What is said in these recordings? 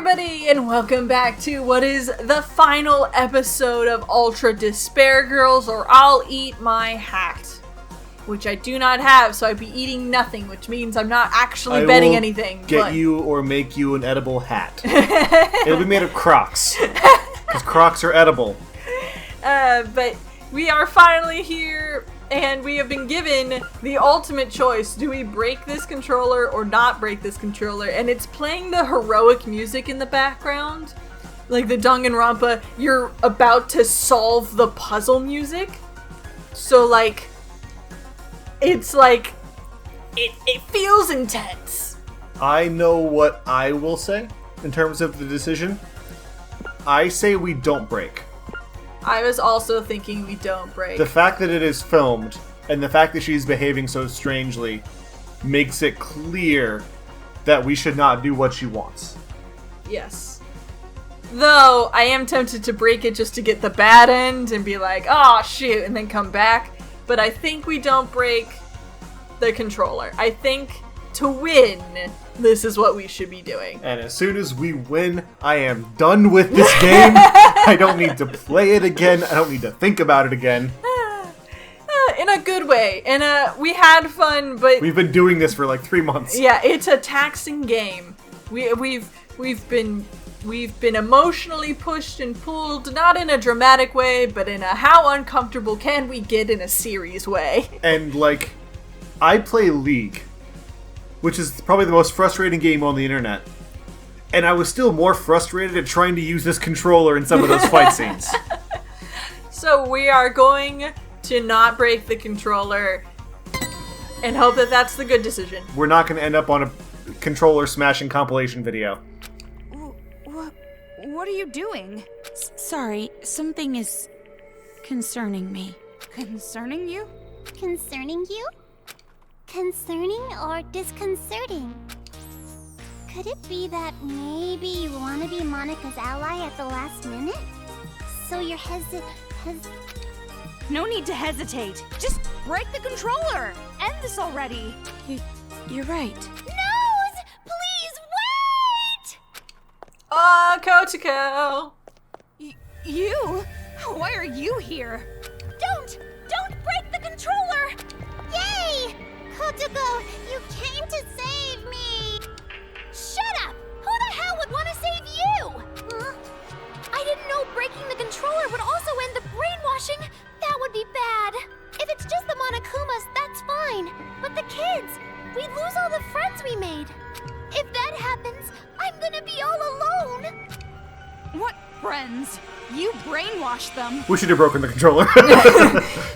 everybody, and welcome back to what is the final episode of Ultra Despair Girls, or I'll Eat My Hat. Which I do not have, so I'd be eating nothing, which means I'm not actually betting anything. Get you or make you an edible hat. It'll be made of Crocs. Because Crocs are edible. But we are finally here, and we have been given the ultimate choice. Do we break this controller or not break this controller? And it's playing the heroic music in the background. Like the Danganronpa, you're about to solve the puzzle music. So like, it's like, it feels intense. I know what I will say in terms of the decision. I say we don't break. I was also thinking we don't break. The fact that it is filmed, and the fact that she's behaving so strangely, makes it clear that we should not do what she wants. Yes. Though, I am tempted to break it just to get the bad end and be like, oh shoot, and then come back. But I think we don't break the controller. I think to win, this is what we should be doing. And as soon as we win, I am done with this game. I don't need to play it again. I don't need to think about it again. In a good way. We had fun, but we've been doing this for like 3 months. Yeah, it's a taxing game. We've been emotionally pushed and pulled, not in a dramatic way, but in a how uncomfortable can we get in a series way. And like, I play League, which is probably the most frustrating game on the internet. And I was still more frustrated at trying to use this controller in some of those fight scenes. So we are going to not break the controller and hope that that's the good decision. We're not going to end up on a controller smashing compilation video. What are you doing? Sorry, something is concerning me. Concerning you? Concerning you? Concerning or disconcerting? Could it be that maybe you want to be Monica's ally at the last minute? So you're No need to hesitate. Just break the controller. End this already. You're right. No! Please wait! Oh, Kotoko! You? Why are you here? Don't break the controller! Yay! Kotoko, you came to save me! Shut up! Who the hell would want to save you? Huh? I didn't know breaking the controller would also end the brainwashing. That would be bad. If it's just the Monakumas, that's fine. But the kids, we lose all the friends we made. If that happens, I'm gonna be all alone. What friends? You brainwashed them. We should have broken the controller.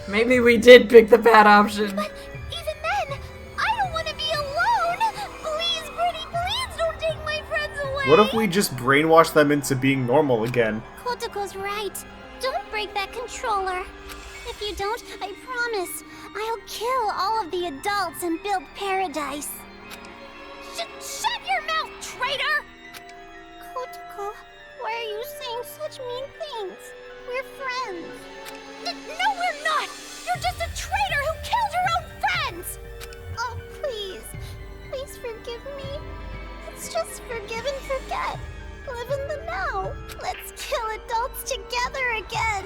Maybe we did pick the bad option. But even then, I don't want to be alone. Please, Pretty, please don't take my friends away. What if we just brainwash them into being normal again? Kotoko's right. Don't break that controller. If you don't, I promise, I'll kill all of the adults and build paradise. Shut your mouth, traitor! Kotoko, why are you saying such mean things? We're friends. No, we're not! You're just a traitor who killed your own friends! Oh, please. Please forgive me. Let's just forgive and forget. Live in the now. Let's kill adults together again.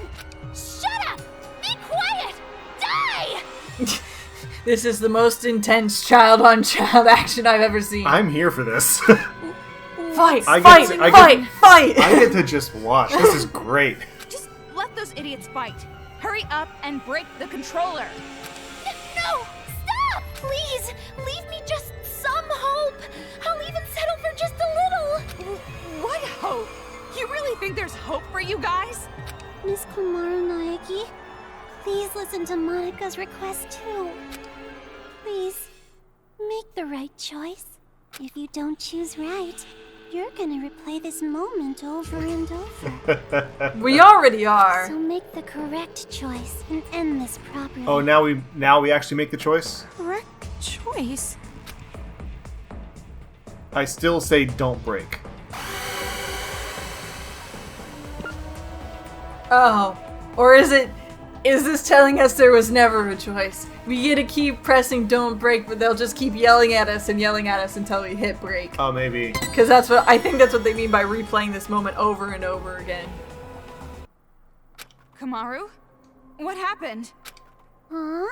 Shut up! Be quiet! Die! This is the most intense child-on-child action I've ever seen. I'm here for this. Fight! I get to just watch. This is great. Just let those idiots fight. Hurry up and break the controller. No! Stop! Please! Leave me just some hope! I'll even settle for just a little! What hope? You really think there's hope for you guys? Miss Komaru Naegi, please listen to Monika's request too. Please, make the right choice. If you don't choose right, you're gonna replay this moment over and over. We already are. So make the correct choice and end this properly. Oh, now we actually make the choice? Correct choice? I still say don't break. Oh. Or is it Is this telling us there was never a choice? We get to keep pressing don't break, but they'll just keep yelling at us until we hit break. Oh, maybe. Because I think that's what they mean by replaying this moment over and over again. Komaru? What happened? Huh?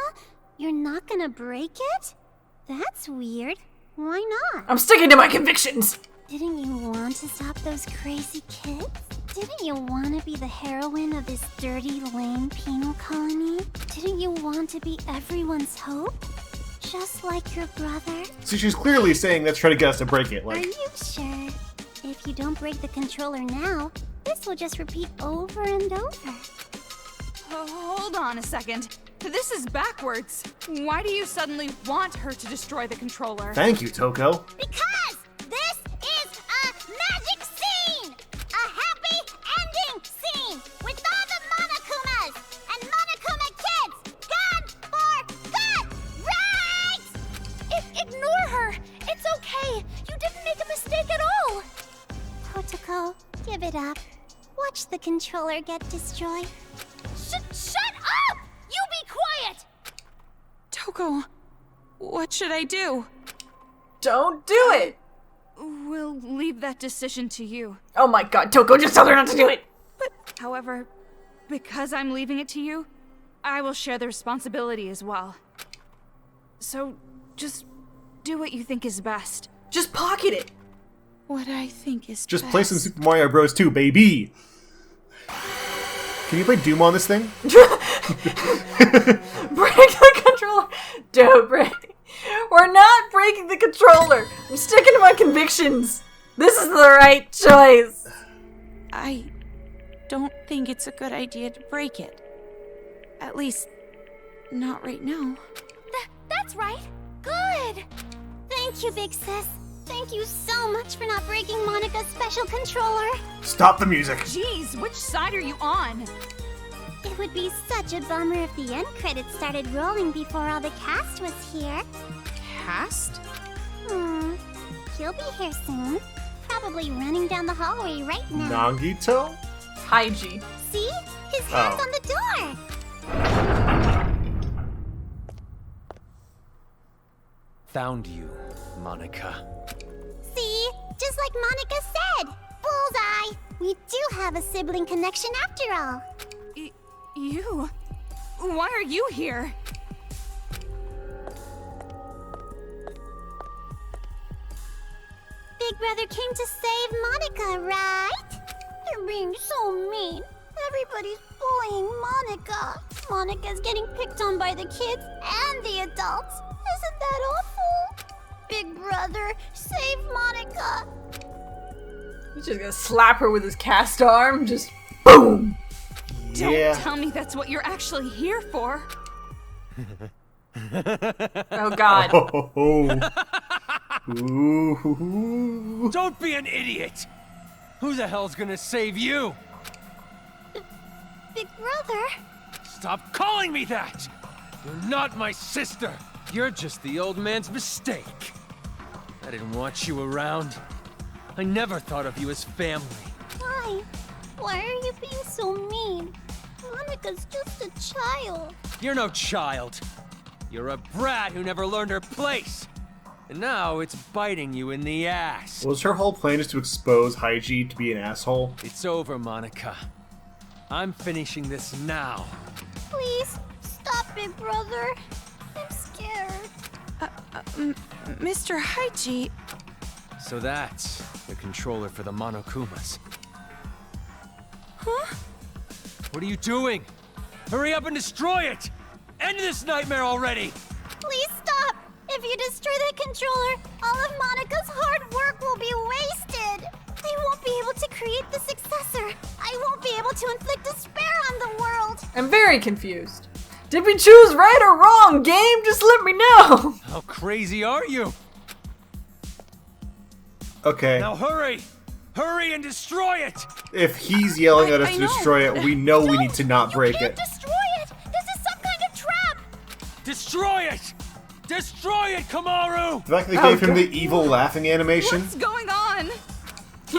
You're not gonna break it? That's weird. Why not? I'm sticking to my convictions! Didn't you want to stop those crazy kids? Didn't you want to be the heroine of this dirty, lame penal colony? Didn't you want to be everyone's hope? Just like your brother? So she's clearly saying let's try to get us to break it. Are Like, you sure? If you don't break the controller now, this will just repeat over and over. Hold on a second. This is backwards. Why do you suddenly want her to destroy the controller? thank you, Toko. Because this is a magic scene! A happy ending scene! With all the Monakumas and Monokuma kids gone for good! Right? Ignore her! It's okay! You didn't make a mistake at all! Kotoko, give it up. Watch the controller get destroyed. Shut up! You be quiet! Toko, what should I do? Don't do it! We'll leave that decision to you. Oh my god, Toko, just tell her not to do it! However, because I'm leaving it to you, I will share the responsibility as well. So, just do what you think is best. Just pocket it! What I think is Just best. play some Super Mario Bros. 2, baby! Can you play Doom on this thing? Break the controller! Don't break. We're not breaking the controller! I'm sticking to my convictions! This is the right choice! I don't think it's a good idea to break it. At least, not right now. That's right. Good. Thank you, big sis. Thank you so much for not breaking Monica's special controller. Stop the music! Jeez, which side are you on? It would be such a bummer if the end credits started rolling before all the cast was here. Cast? He'll be here soon. Probably running down the hallway right now. Nagito? Haiji. See? His hand's on the door. Found you, Monaca. See? Just like Monica said. Bullseye. We do have a sibling connection after all. You? Why are you here? Big brother came to save Monica, right? They're being so mean. Everybody's bullying Monica. Monica's getting picked on by the kids and the adults. Isn't that awful? Big brother, save Monica. He's just gonna slap her with his cast arm, just boom! Yeah. Don't tell me that's what you're actually here for. Oh god. Ooh. Don't be an idiot! Who the hell's gonna save you? Big brother? Stop calling me that! You're not my sister! You're just the old man's mistake. I didn't want you around. I never thought of you as family. Why? Why are you being so mean? Monica's just a child. You're no child. You're a brat who never learned her place. And now it's biting you in the ass. Was her whole plan just to expose Haiji to be an asshole? It's over, Monaca. I'm finishing this now. Please, stop, big brother. I'm scared. Mr. Haiji, So that's the controller for the Monokumas. huh? What are you doing? Hurry up and destroy it! End this nightmare already! Please stop. If you destroy that controller, all of Monica's hard work will be wasted. I won't be able to create the successor. I won't be able to inflict despair on the world. I'm very confused. Did we choose right or wrong, game? Just let me know! How crazy are you? Okay. Now hurry! Hurry and destroy it! If he's yelling at us I to know. destroy it, we know we need to not break You it. can't destroy it. This is some kind of trap. Destroy it! Destroy it, Komaru! The fact that they gave him God. the evil laughing animation. What's going on?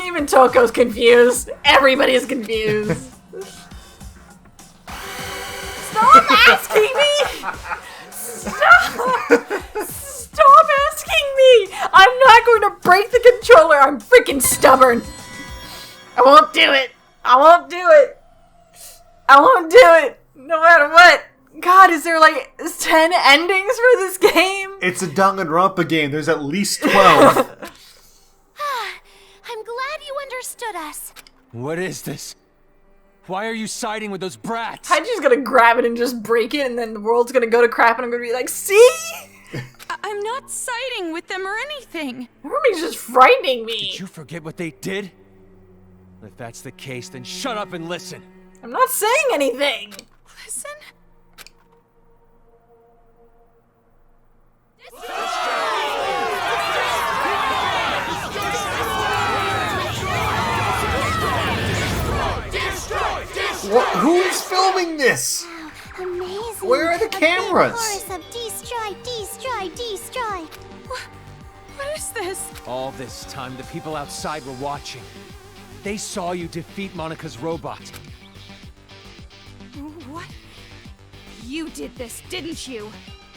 Even Toko's confused. Everybody's confused. Stop Stop asking me! I'm not going to break the controller. I'm freaking stubborn. I won't do it. I won't do it. I won't do it. No matter what. God, is there like 10 endings for this game? It's a Danganronpa game. There's at least 12. I'm glad you understood us. What is this? Why are you siding with those brats? I'm just gonna grab it and just break it, and then the world's gonna go to crap, and I'm gonna be like, see? I'm not siding with them or anything. Everybody's just frightening me. Did you forget what they did? If that's the case, then shut up and listen. I'm not saying anything. Listen? Who's filming this? Amazing. Where are the cameras? Chorus of destroy, destroy, destroy. What is this? All this time, the people outside were watching. They saw you defeat Monica's robot. What? You did this, didn't you?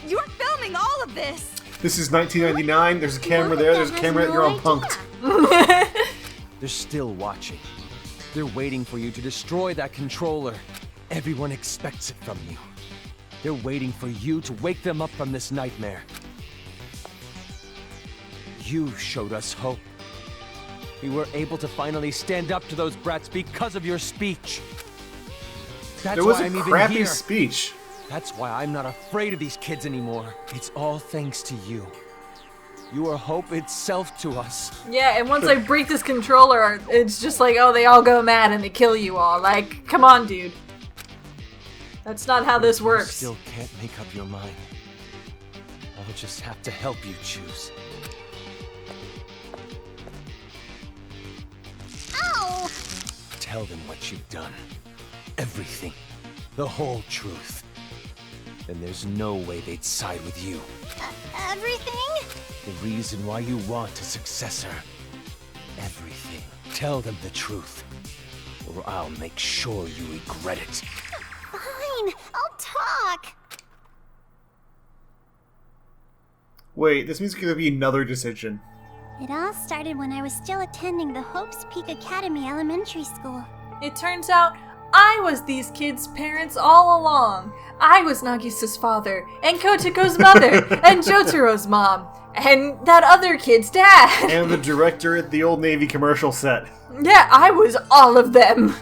You were filming all of this! This is 1999. There's a camera there. There's a camera at your own punked. They're still watching. They're waiting for you to destroy that controller. Everyone expects it from you. They're waiting for you to wake them up from this nightmare. You showed us hope. We were able to finally stand up to those brats because of your speech. That's There was why a I'm even crappy here. speech. That's why I'm not afraid of these kids anymore. It's all thanks to you. You are hope itself to us. Yeah, and once I break this controller, it's just like, oh, they all go mad and they kill you all. Like, come on, dude. That's not how this works. You still can't make up your mind. I'll just have to help you choose. Ow! Tell them what you've done. Everything. The whole truth. Then there's no way they'd side with you. Everything? The reason why you want a successor. Everything. Tell them the truth. Or I'll make sure you regret it. Fine, I'll talk. Wait, this means it's gonna be another decision. It all started when I was still attending the Hope's Peak Academy Elementary School. It turns out I was these kids' parents all along. I was Nagisa's father, and Kotiko's mother, and Jotaro's mom, and that other kid's dad. And the director at the Old Navy commercial set. Yeah, I was all of them.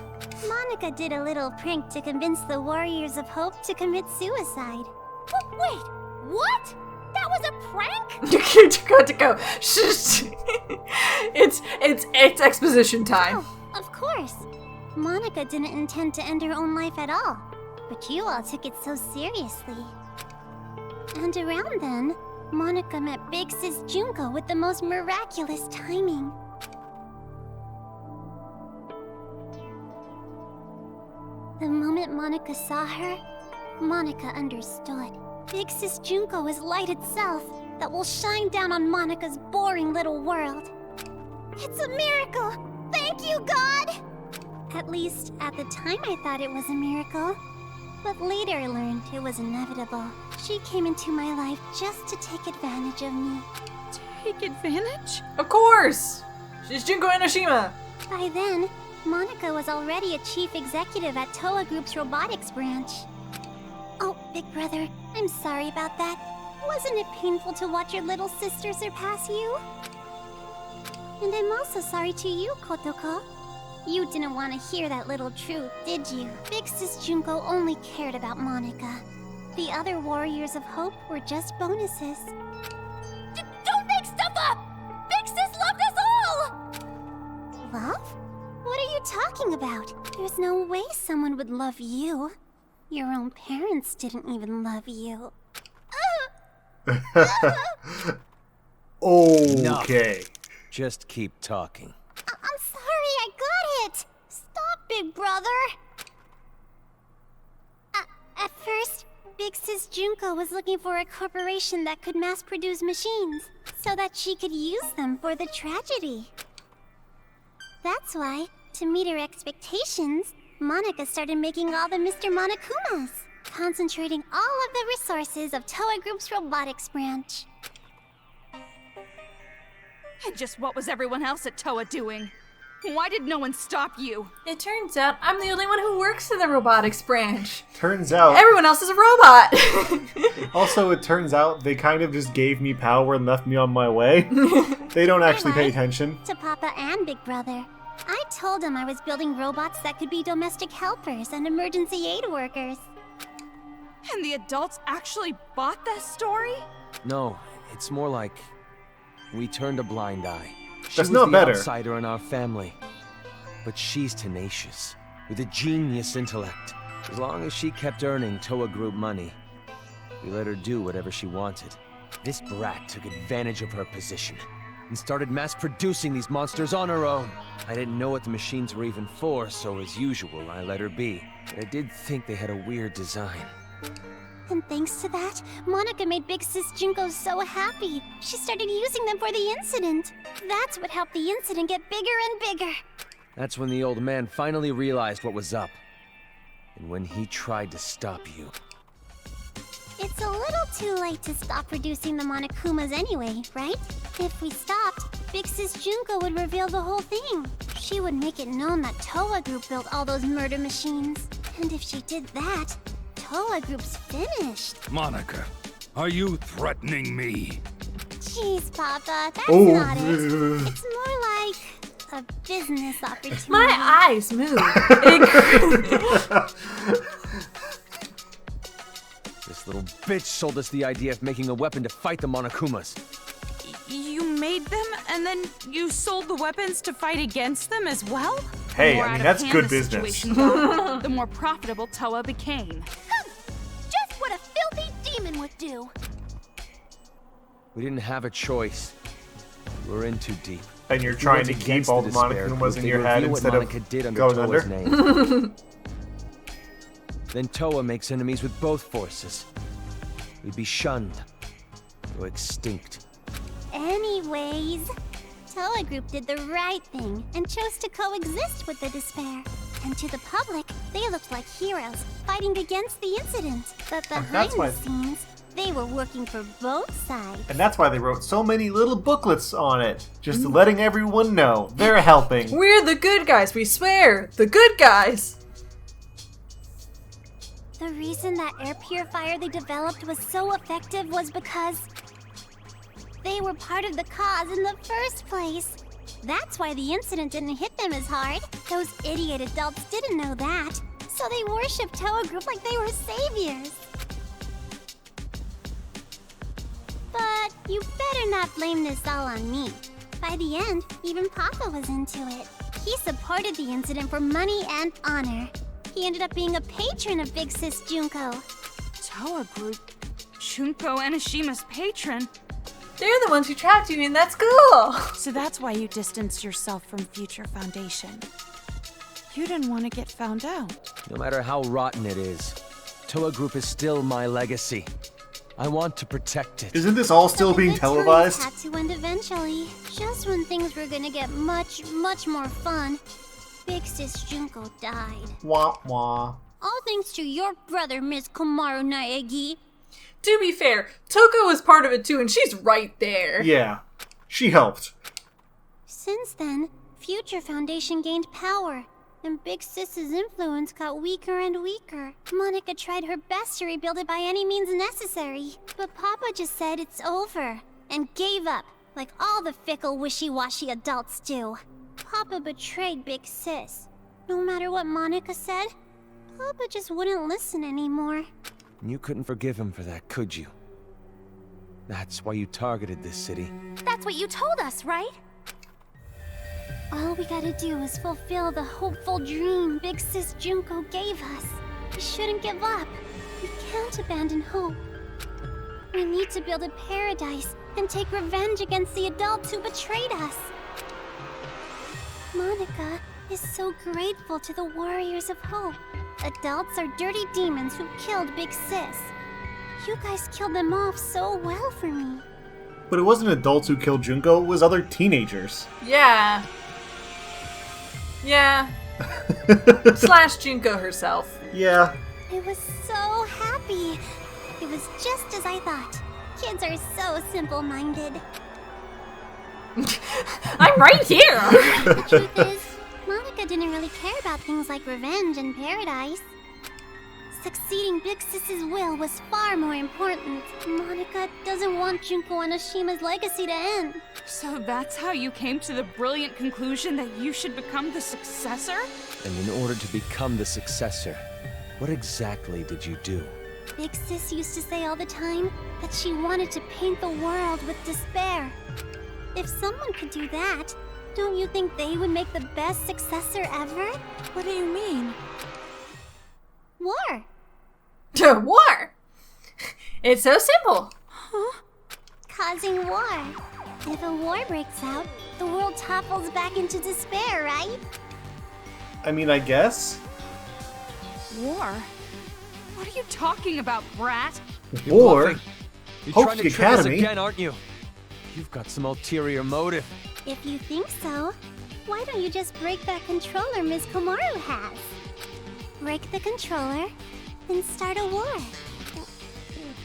Monaca did a little prank to convince the Warriors of Hope to commit suicide. Wait, what? That was a prank? Kotiko, shh. It's exposition time. Oh, of course. Monaca didn't intend to end her own life at all, but you all took it so seriously. And around then, Monaca met Big Sis Junko with the most miraculous timing. The moment Monaca saw her, Monaca understood. Big Sis Junko is light itself that will shine down on Monika's boring little world. It's a miracle! Thank you, God! At least, at the time I thought it was a miracle. But later I learned it was inevitable. She came into my life just to take advantage of me. Take advantage? Of course! She's Junko Enoshima. By then, Monaca was already a chief executive at Towa Group's robotics branch. Oh, big brother, I'm sorry about that. Wasn't it painful to watch your little sister surpass you? And I'm also sorry to you, Kotoko. You didn't want to hear that little truth, did you? Big Sis Junko only cared about Monaca. The other Warriors of Hope were just bonuses. Don't make stuff up! Big Sis loved us all! Love? What are you talking about? There's no way someone would love you. Your own parents didn't even love you. Okay. Just keep talking. I'm sorry, I got it! Stop, big brother! At first, Big Sis Junko was looking for a corporation that could mass-produce machines, so that she could use them for the tragedy. That's why, to meet her expectations, Monaca started making all the Mr. Monakumas. concentrating all of the resources of Towa Group's robotics branch. And just what was everyone else at Towa doing? Why did no one stop you? It turns out I'm the only one who works in the robotics branch. Turns out... Everyone else is a robot. Also, it turns out they kind of just gave me power and left me on my way. They don't actually pay attention. To Papa and Big Brother. I told them I was building robots that could be domestic helpers and emergency aid workers. And the adults actually bought that story? No, it's more like we turned a blind eye. She That's was not the better. outsider in our family. But she's tenacious, with a genius intellect. As long as she kept earning Towa Group money, we let her do whatever she wanted. This brat took advantage of her position and started mass-producing these monsters on her own. I didn't know what the machines were even for, so as usual, I let her be. But I did think they had a weird design. And thanks to that, Monaca made Big Sis Junko so happy. She started using them for the incident. That's what helped the incident get bigger and bigger. That's when the old man finally realized what was up. And when he tried to stop you. It's a little too late to stop producing the Monakumas anyway, right? If we stopped, Big Sis Junko would reveal the whole thing. She would make it known that Towa Group built all those murder machines. And if she did that, Towa Group's finished. Monaca, are you threatening me? Jeez, Papa, that's Oh. not it. It's more like a business opportunity. My eyes move. This little bitch sold us the idea of making a weapon to fight the Monakumas. You made them, and then you sold the weapons to fight against them as well? Hey, The more I mean, out of that's hand good the business. situation got, the more profitable Towa became. Just what a filthy demon would do. We didn't have a choice. We were in too deep. And you're We trying went to keep against all the the despair Monakumas group. in They your head reveal what instead Monaca of did under going Towa's under. name. Then Towa makes enemies with both forces. We'd be shunned. Go extinct. Anyways, Towa Group did the right thing and chose to coexist with the despair. And to the public, they looked like heroes fighting against the incident. But behind that's why- the scenes, they were working for both sides. And that's why they wrote so many little booklets on it. Just letting everyone know they're helping. We're the good guys, we swear. The good guys. The reason that air purifier they developed was so effective was because they were part of the cause in the first place. That's why the incident didn't hit them as hard. Those idiot adults didn't know that, so they worshipped Towa Group like they were saviors. But you better not blame this all on me. By the end, even Papa was into it. He supported the incident for money and honor. He ended up being a patron of Big Sis Junko. Towa Group? Junko Anishima's patron? They're the ones who trapped you in that school. So that's why you distanced yourself from Future Foundation. You didn't want to get found out. No matter how rotten it is, Towa Group is still my legacy. I want to protect it. Isn't this all still But the being good times televised? had to end eventually. Just when things were gonna get much, much more fun, Big Sis Junko died. Wah wah. All thanks to your brother, Miss Komaru Naegi. To be fair, Toko was part of it too, and she's right there. Yeah, she helped. Since then, Future Foundation gained power, and Big Sis's influence got weaker and weaker. Monaca tried her best to rebuild it by any means necessary, but Papa just said it's over, and gave up, like all the fickle, wishy-washy adults do. Papa betrayed Big Sis. No matter what Monaca said, Papa just wouldn't listen anymore. You couldn't forgive him for that, could you? That's why you targeted this city. That's what you told us, right? All we gotta do is fulfill the hopeful dream Big Sis Junko gave us. We shouldn't give up. We can't abandon hope. We need to build a paradise and take revenge against the adults who betrayed us. Monaca is so grateful to the Warriors of Hope. Adults are dirty demons who killed Big Sis. You guys killed them off so well for me. But it wasn't adults who killed Junko, it was other teenagers. Yeah. Yeah. Slash Junko herself. Yeah. I was so happy. It was just as I thought. Kids are so simple-minded. I'm right here! The truth is, Monaca didn't really care about things like revenge and paradise. Succeeding Big Sis's will was far more important. Monaca doesn't want Junko and Oshima's legacy to end. So that's how you came to the brilliant conclusion that you should become the successor? And in order to become the successor, what exactly did you do? Big Sis used to say all the time that she wanted to paint the world with despair. If someone could do that, don't you think they would make the best successor ever? What do you mean? War. War! It's so simple. Causing war. If a war breaks out, the world topples back into despair, right? I mean, I guess. War? What are you talking about, brat? You're War? bluffing. You're Hope trying to the trick us Academy. again, aren't you? You've got some ulterior motive. If you think so, why don't you just break that controller Ms. Komaru has? Break the controller, then start a war.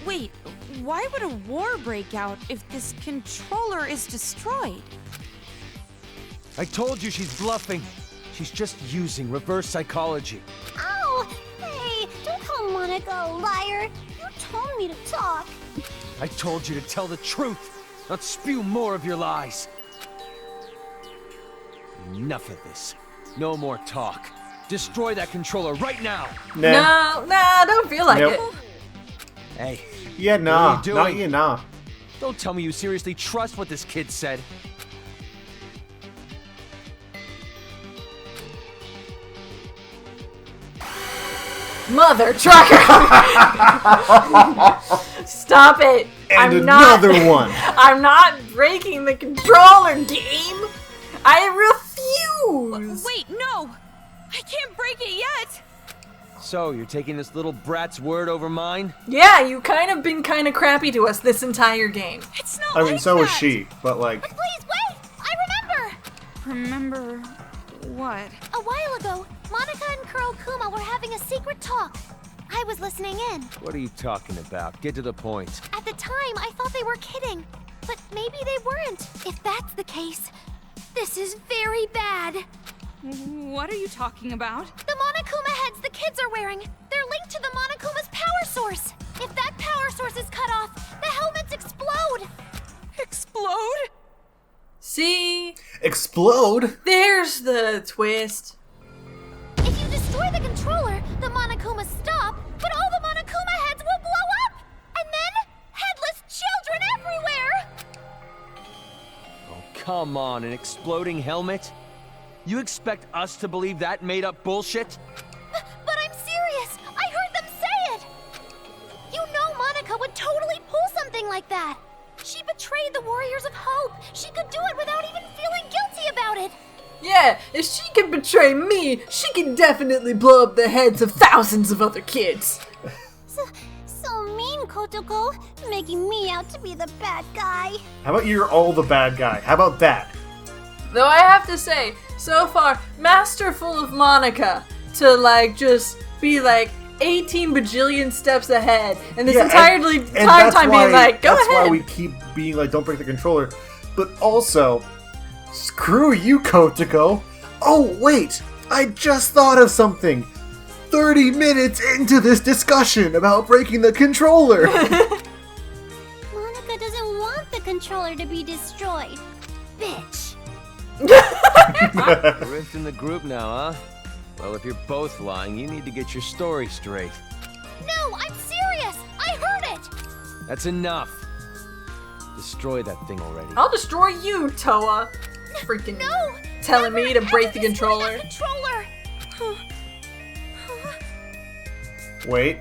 Wait, why would a war break out if this controller is destroyed? I told you she's bluffing. She's just using reverse psychology. Ow! Hey, don't call Monaca a liar. You told me to talk. I told you to tell the truth, not spew more of your lies. Enough of this. No more talk. Destroy that controller right now. Nah. No, I don't feel like Nope. it. Hey, Yeah, nah. What are you Not doing? you, nah. don't tell me you seriously trust what this kid said. Mother trucker! Stop it! And I'm not. another one. I'm not breaking the controller, game. I refuse. Wait, no! I can't break it yet! So, you're taking this little brat's word over mine? Yeah, you been kind of crappy to us this entire game. It's not I mean, like so was that. she, but like, Please wait! I remember! Remember what? A while ago, Monaca and Kurokuma were having a secret talk. I was listening in. What are you talking about? Get to the point. At the time, I thought they were kidding. But maybe they weren't. If that's the case, this is very bad. What are you talking about? The Monokuma heads the kids are wearing, they're linked to the Monokuma's power source. If that power source is cut off, the helmets explode. Explode? See? explode? There's the twist. If you destroy the controller, the Monokuma stop, but all the Monokuma heads will blow up. And then, headless children everywhere. Oh, come on, an exploding helmet? You expect us to believe that made-up bullshit? But I'm serious. I heard them say it. You know Monaca would totally pull something like that. She betrayed the Warriors of Hope. She could do it without even feeling guilty about it. Yeah, if she can betray me, she can definitely blow up the heads of thousands of other kids. So mean, Kotoko, making me out to be the bad guy. How about you're all the bad guy? How about that? Though I have to say, so far, masterful of Monaca to just be 18 bajillion steps ahead, and this entire time being like, go that's ahead. why we keep being like, don't break the controller. But also, screw you, Kotoko. Oh, wait, I just thought of something. 30 minutes into this discussion about breaking the controller. Monaca doesn't want the controller to be destroyed. Bitch. Rift in the group now, huh? Well, if you're both lying, you need to get your story straight. No, I'm serious. I heard it. That's enough. Destroy that thing already. I'll destroy you, Towa. Freaking No. telling me to Never, break ever the destroy controller. that controller. Wait.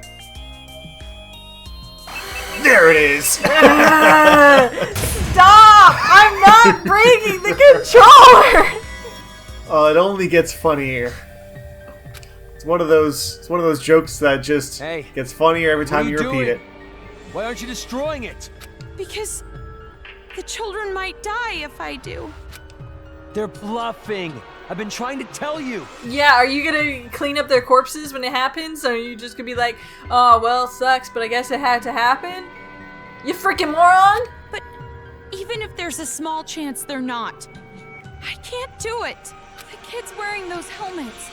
There it is. Stop! I'm not breaking the controller. Oh, it only gets funnier. It's one of those jokes that just Hey, gets funnier every what time are you you repeat doing? it. Why aren't you destroying it? Because the children might die if I do. They're bluffing. I've been trying to tell you. Yeah, are you gonna clean up their corpses when it happens? Or are you just gonna be like, oh, well, sucks, but I guess it had to happen? You freaking moron! But even if there's a small chance they're not, I can't do it. The kids wearing those helmets,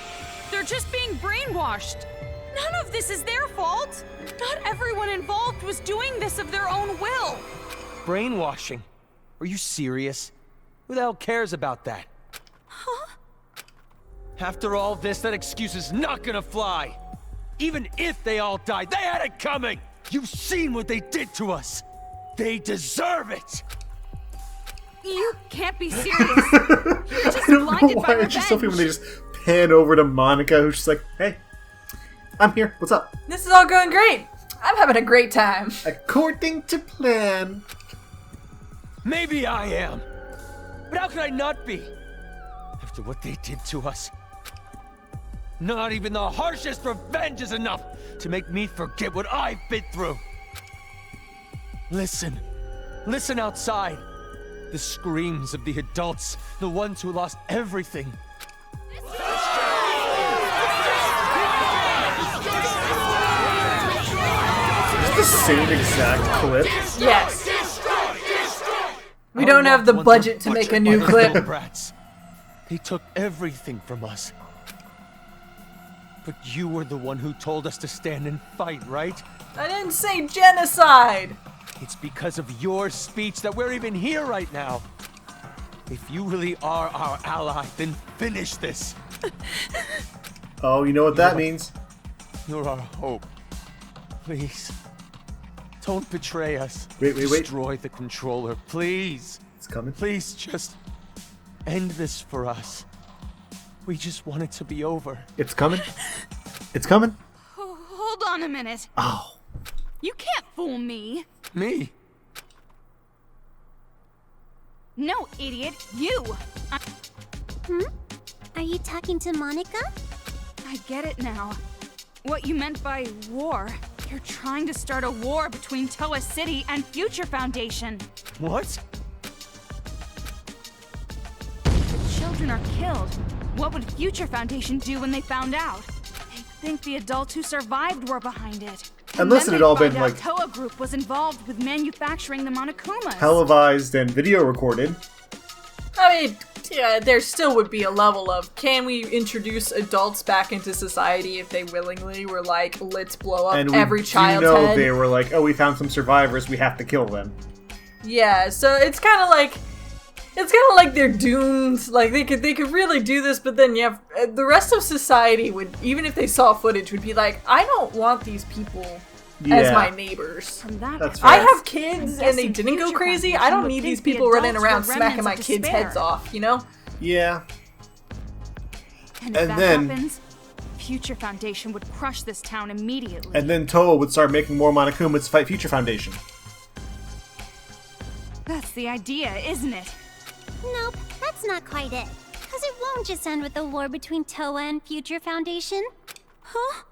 they're just being brainwashed. None of this is their fault. Not everyone involved was doing this of their own will. Brainwashing? Are you serious? Who the hell cares about that? Huh? After all this, that excuse is not gonna fly. Even if they all died, they had it coming. You've seen what they did to us. They deserve it. You can't be serious. You're just I don't blinded know by why it's just so funny revenge. when they just pan over to Monaca, who's just like, hey, I'm here, what's up? This is all going great. I'm having a great time. According to plan. Maybe I am. But how could I not be? After what they did to us. Not even the harshest revenge is enough to make me forget what I've been through. Listen. Listen outside. The screams of the adults, the ones who lost everything. Is this the same exact clip? Yes. We don't have the budget to make a new clip. Brats. They took everything from us. But you were the one who told us to stand and fight, right? I didn't say genocide. It's because of your speech that we're even here right now. If you really are our ally, then finish this. Oh, you know what that means? You're our hope. Please. Don't betray us. Wait. Destroy the controller, please. It's coming. Please just end this for us. We just want it to be over. It's coming. It's coming. Hold on a minute. Oh. You can't fool me. Me? No, idiot. You. Are you talking to Monaca? I get it now. What you meant by war. You're trying to start a war between Towa City and Future Foundation. What? The children are killed. What would Future Foundation do when they found out? They'd think the adults who survived were behind it. Unless it had all been, like, Towa Group was involved with manufacturing the Monokumas. televised and video recorded. I mean, yeah, there still would be a level of, can we introduce adults back into society if they willingly were like, let's blow up And we every do child's know head? they were like, oh, we found some survivors, we have to kill them. Yeah, so it's kind of like they're doomed. Like they could really do this, but then you have the rest of society would, even if they saw footage, would be like, I don't want these people as my neighbors. From that That's I fair. have kids I'm and they guessing didn't go Future crazy. Foundation I don't would need think these the people running adults around were smacking remnants my of kids' despair. heads off, you know? Yeah. And if And that then- happens, Future Foundation would crush this town immediately. And then Towa would start making more Monokumas to fight Future Foundation. That's the idea, isn't it? Nope, that's not quite it. Because it won't just end with a war between Towa and Future Foundation. Huh?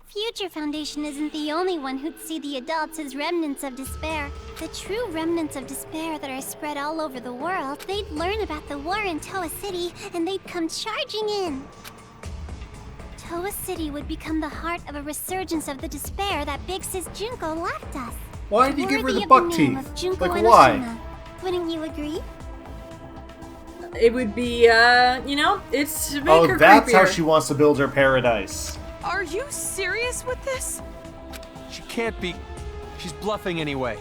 Future Foundation isn't the only one who'd see the adults as remnants of despair. The true remnants of despair that are spread all over the world, they'd learn about the war in Towa City, and they'd come charging in. Towa City would become the heart of a resurgence of the despair that Big Sis Junko left us. Why did you give her Worthy the of buck name teeth? of Junko Like, why? Enoshima. Wouldn't you agree? It would be, it's to make Oh, her that's how creepier. she wants to build her paradise. Are you serious with this? She can't be. She's bluffing anyway.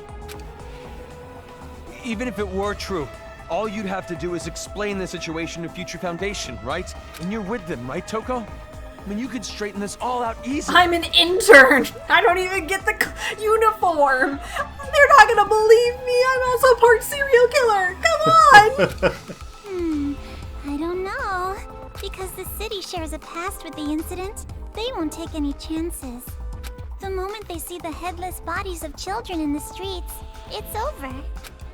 Even if it were true, all you'd have to do is explain the situation to Future Foundation, right? And you're with them, right, Toko? I mean, you could straighten this all out easily. I'm an intern. I don't even get the uniform. They're not gonna believe me. I'm also part serial killer. Come on. I don't know. Because the city shares a past with the incident, they won't take any chances. The moment they see the headless bodies of children in the streets, it's over.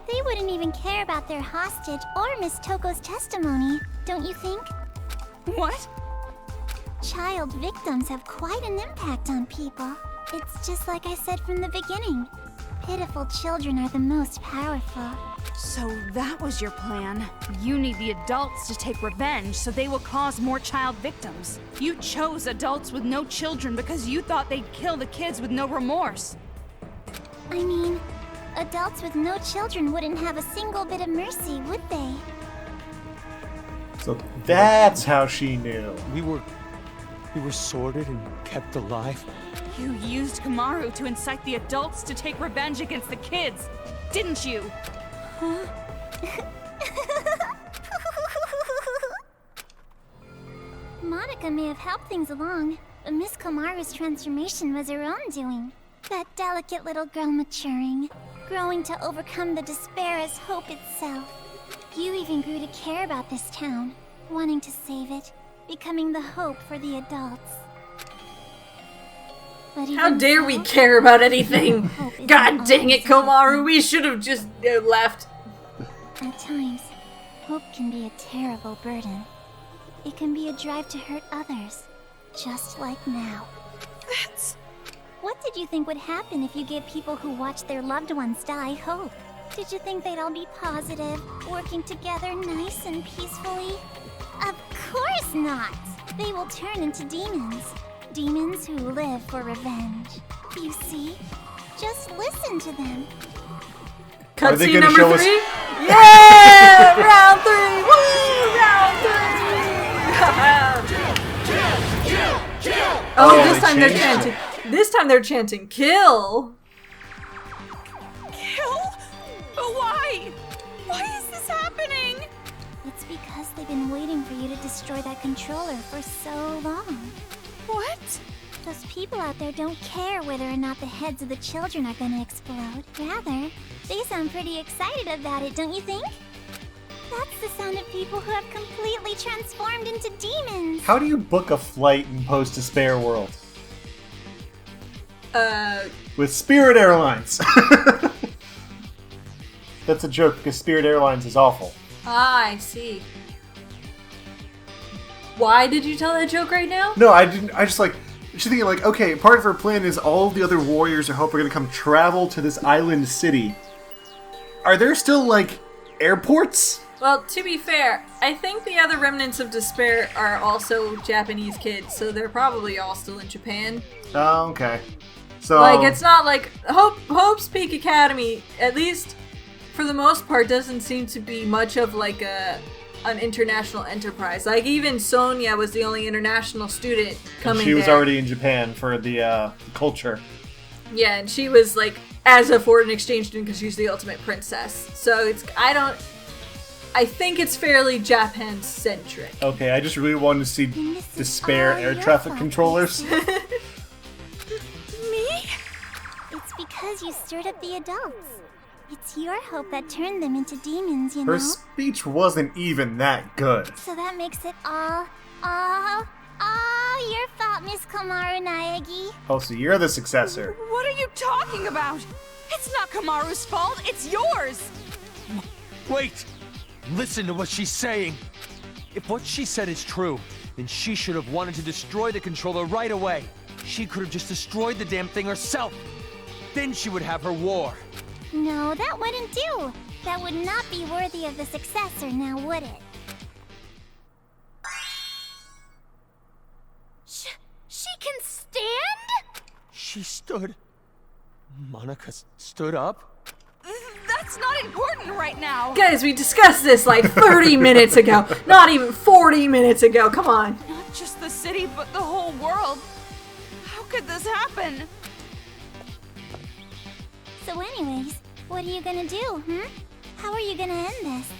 They wouldn't even care about their hostage or Miss Toko's testimony, don't you think? What? Child victims have quite an impact on people. It's just like I said from the beginning. Pitiful children are the most powerful. So that was your plan. You need the adults to take revenge so they will cause more child victims. You chose adults with no children because you thought they'd kill the kids with no remorse. I mean, adults with no children wouldn't have a single bit of mercy, would they? So that's how she knew. We were sorted and kept alive. You used Komaru to incite the adults to take revenge against the kids, didn't you? Huh? Monaca may have helped things along, but Miss Komaru's transformation was her own doing. That delicate little girl maturing, growing to overcome the despair as hope itself. You even grew to care about this town, wanting to save it, becoming the hope for the adults. But How dare we care about anything? God dang it, Komaru, we should have just left. At times, hope can be a terrible burden. It can be a drive to hurt others, just like now. What did you think would happen if you gave people who watched their loved ones die hope? Did you think they'd all be positive, working together nice and peacefully? Of course not! They will turn into demons. Demons who live for revenge. You see? Just listen to them. Cutscene number 3? Yeah! Round 3! Woo! Round 3! Oh, this time they're chanting. This time they're chanting kill. Kill? But why? Why is this happening? It's because they've been waiting for you to destroy that controller for so long. What? Those people out there don't care whether or not the heads of the children are gonna explode. Rather, they sound pretty excited about it, don't you think? That's the sound of people who have completely transformed into demons. How do you book a flight in post-despair world? With Spirit Airlines. That's a joke because Spirit Airlines is awful. Ah, I see. Why did you tell that joke right now? No, I didn't. I just she's thinking okay, part of her plan is all of the other warriors I hope are going to come travel to this island city. Are there still, airports? Well, to be fair, I think the other remnants of despair are also Japanese kids, so they're probably all still in Japan. Oh, okay. So... it's not like... Hope's Peak Academy, at least for the most part, doesn't seem to be much of, an international enterprise. Even Sonia was the only international student coming there. She was already in Japan for the culture. Yeah, and she was, as a foreign exchange student because she's the ultimate princess. So I think it's fairly Japan-centric. Okay, I just really wanted to see Despair air traffic controllers. Me? It's because you stirred up the adults. It's your hope that turned them into demons, you know? Her speech wasn't even that good. So that makes it all your fault, Miss Komaru Naegi. Oh, so you're the successor. What are you talking about? It's not Komaru's fault, it's yours! Wait! Listen to what she's saying. If what she said is true, then she should have wanted to destroy the controller right away. She could have just destroyed the damn thing herself. Then she would have her war. No, that wouldn't do. That would not be worthy of the successor, now would it? She can stand? She stood. Monaca stood up? That's not important right now. Guys, we discussed this 30 minutes ago. Not even 40 minutes ago. Come on. Not just the city, but the whole world. How could this happen? So anyways, what are you gonna do, How are you gonna end this?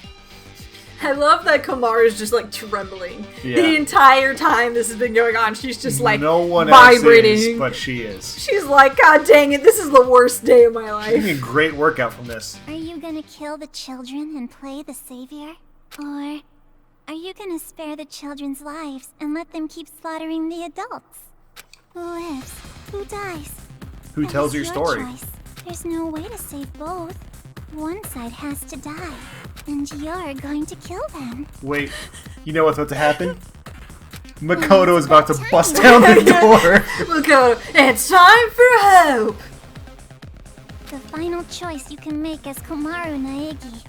I love that Komaru's just trembling. Yeah. The entire time this has been going on, she's just no one vibrating. else is, but she is. She's like, God dang it, this is the worst day of my life. She's getting a great workout from this. Are you gonna kill the children and play the savior? Or are you gonna spare the children's lives and let them keep slaughtering the adults? Who lives? Who dies? Who That tells is your story? Choice. There's no way to save both. One side has to die, and you're going to kill them. Wait, you know what's about to happen? Makoto is about to bust down the door. Makoto, it's time for hope. The final choice you can make as Komaru Naegi.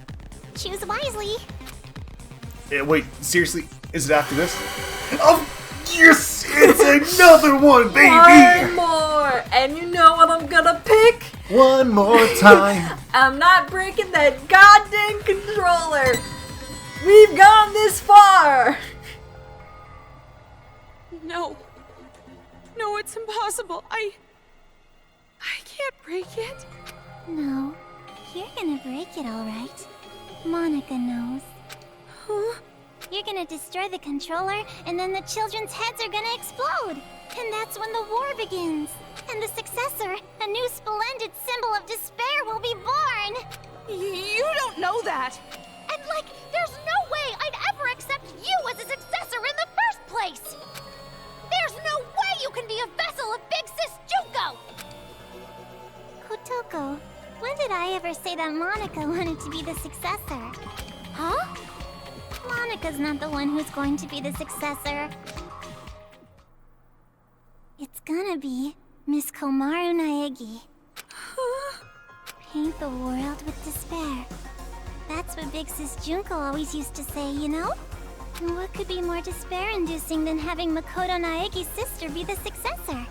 Choose wisely. Wait, seriously? Is it after this? Oh, yes! It's another one, baby! One more! And you know what I'm gonna pick? One more time. I'm not breaking that goddamn controller! We've gone this far! No. No, it's impossible. I can't break it. No, you're gonna break it, alright. Monaca knows. Huh? You're gonna destroy the controller, and then the children's heads are gonna explode. And that's when the war begins. And the successor, a new splendid symbol of despair, will be born. You don't know that! And there's no way I'd ever accept you as a successor in the first place! There's no way you can be a vessel of Big Sis Junko! Kotoko, when did I ever say that Monaca wanted to be the successor? Huh? Monika's not the one who's going to be the successor. It's gonna be Miss Komaru Naegi. Paint the world with despair. That's what Big Sis Junko always used to say, you know? And what could be more despair-inducing than having Makoto Naegi's sister be the successor?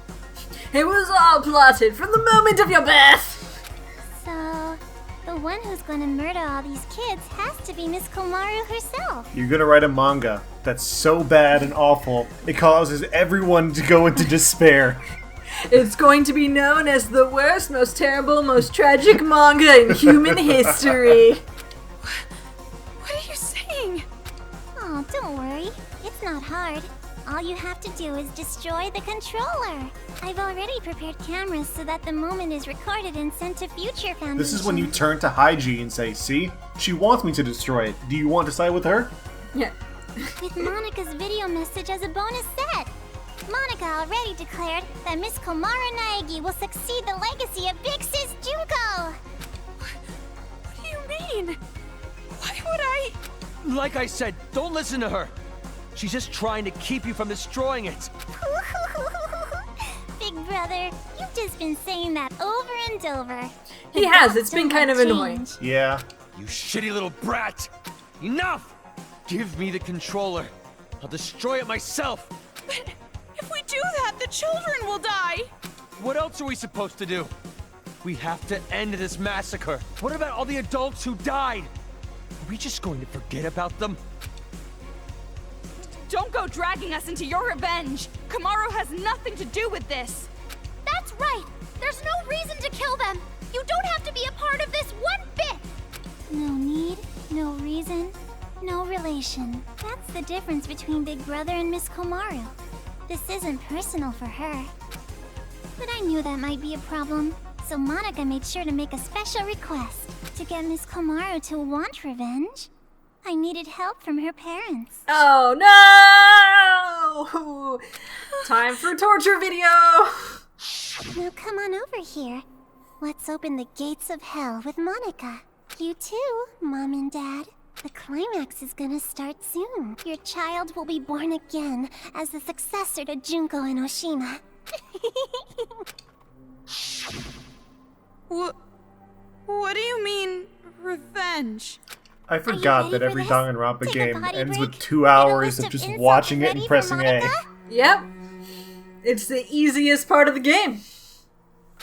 It was all plotted from the moment of your birth! So, the one who's gonna murder all these kids has to be Miss Komaru herself. You're gonna write a manga that's so bad and awful, it causes everyone to go into despair. It's going to be known as the worst, most terrible, most tragic manga in human history. What are you saying? Oh, don't worry. It's not hard. All you have to do is destroy the controller. I've already prepared cameras so that the moment is recorded and sent to future foundations. This is when you turn to Haiji and say, see? She wants me to destroy it. Do you want to side with her? Yeah. With Monika's video message as a bonus set. Monaca already declared that Miss Komaru Naegi will succeed the legacy of Big Sis Junko. What do you mean? Why would I? Like I said, don't listen to her. She's just trying to keep you from destroying it. Big brother, you've just been saying that over and over. He has. It's been kind of annoying. Yeah. You shitty little brat! Enough! Give me the controller. I'll destroy it myself. But if we do that, the children will die. What else are we supposed to do? We have to end this massacre. What about all the adults who died? Are we just going to forget about them? Don't go dragging us into your revenge! Komaru has nothing to do with this! That's right! There's no reason to kill them! You don't have to be a part of this one bit! No need, no reason, no relation. That's the difference between Big Brother and Miss Komaru. This isn't personal for her. But I knew that might be a problem, so Monaca made sure to make a special request. To get Miss Komaru to want revenge, I needed help from her parents. Oh no! Time for torture video! Now come on over here. Let's open the gates of hell with Monaca. You too, Mom and Dad. The climax is gonna start soon. Your child will be born again as the successor to Junko and Oshima. What do you mean, revenge? I forgot ready that for every this? Danganronpa Take a game potty ends break? with 2 Get a hours list of of just insults watching it ready and for pressing A. Monaca? Yep. It's the easiest part of the game.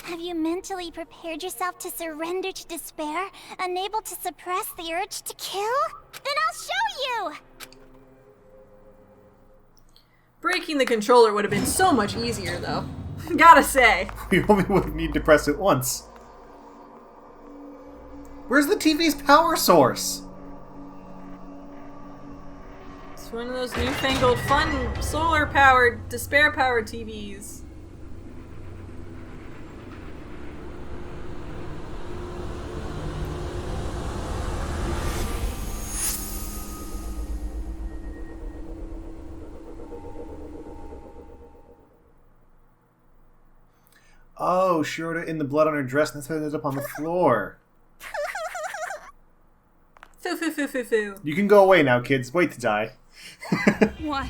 Have you mentally prepared yourself to surrender to despair, unable to suppress the urge to kill? Then I'll show you! Breaking the controller would have been so much easier, though. Gotta say. We only would need to press it once. Where's the TV's power source? It's one of those newfangled, fun, solar-powered, despair-powered TVs. Oh, she wrote it in the blood on her dress and that's how it ended up on the floor. Foo foo foo foo foo. You can go away now, kids. Wait to die. What?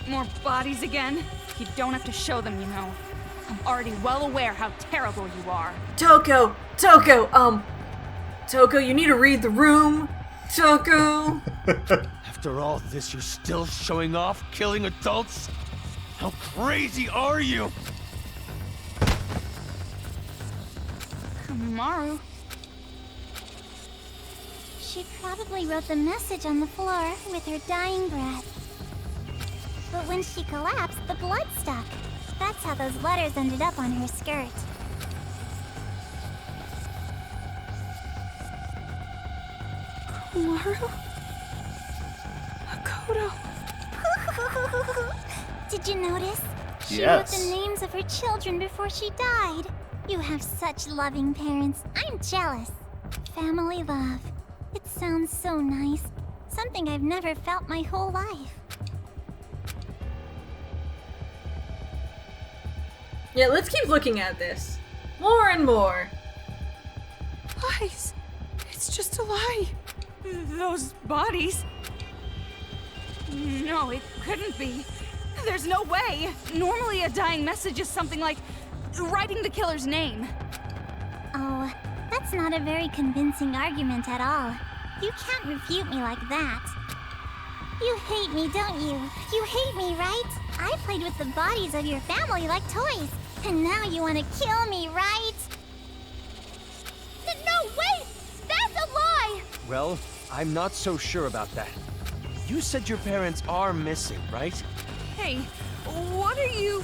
More bodies again? You don't have to show them, you know. I'm already well aware how terrible you are. Toko, you need to read the room. Toko! After all this, you're still showing off, killing adults? How crazy are you? Komaru. She probably wrote the message on the floor with her dying breath. But when she collapsed, the blood stuck. That's how those letters ended up on her skirt. Komaru? Makoto. Did you notice? She Yes. wrote the names of her children before she died. You have such loving parents. I'm jealous. Family love. It sounds so nice. Something I've never felt my whole life. Yeah, let's keep looking at this. More and more. Lies. It's just a lie. Those bodies. No, it couldn't be. There's no way. Normally a dying message is something like writing the killer's name. Oh, that's not a very convincing argument at all. You can't refute me like that. You hate me, don't you? You hate me, right? I played with the bodies of your family like toys. And now you want to kill me, right? No, wait! That's a lie! Well, I'm not so sure about that. You said your parents are missing, right? Hey, what are you...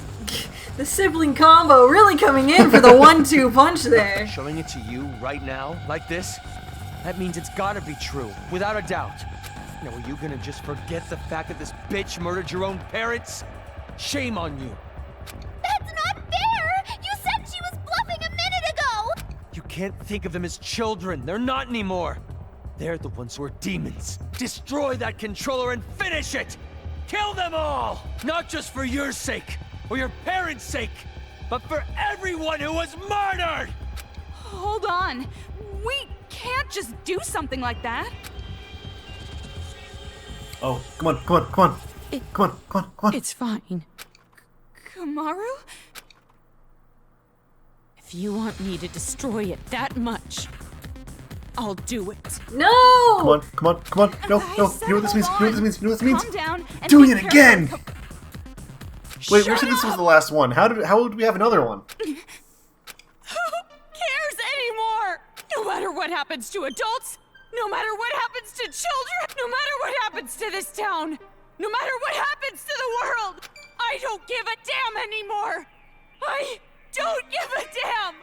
The sibling combo really coming in for the 1-2 punch there. Showing it to you right now, like this? That means it's gotta be true, without a doubt. Now, are you gonna just forget the fact that this bitch murdered your own parents? Shame on you. That's not fair! You said she was bluffing a minute ago! You can't think of them as children. They're not anymore. They're the ones who are demons. Destroy that controller and finish it! Kill them all! Not just for your sake, or your parents' sake, but for everyone who was murdered! Hold on. We can't just do something like that. Oh, come on, come on, come on. Come on, come on, come on. It's fine. Komaru? If you want me to destroy it that much, I'll do it. No! Come on, come on, come on. No, no. You know what this means? You know what this means? You know what this means? Calm down and Doing be it again! careful. Wait, we Shut said this was up! the last one. How would we have another one? Who cares anymore? No matter what happens to adults, no matter what happens to children, no matter what happens to this town, no matter what happens to the world, I don't give a damn anymore. I don't give a damn.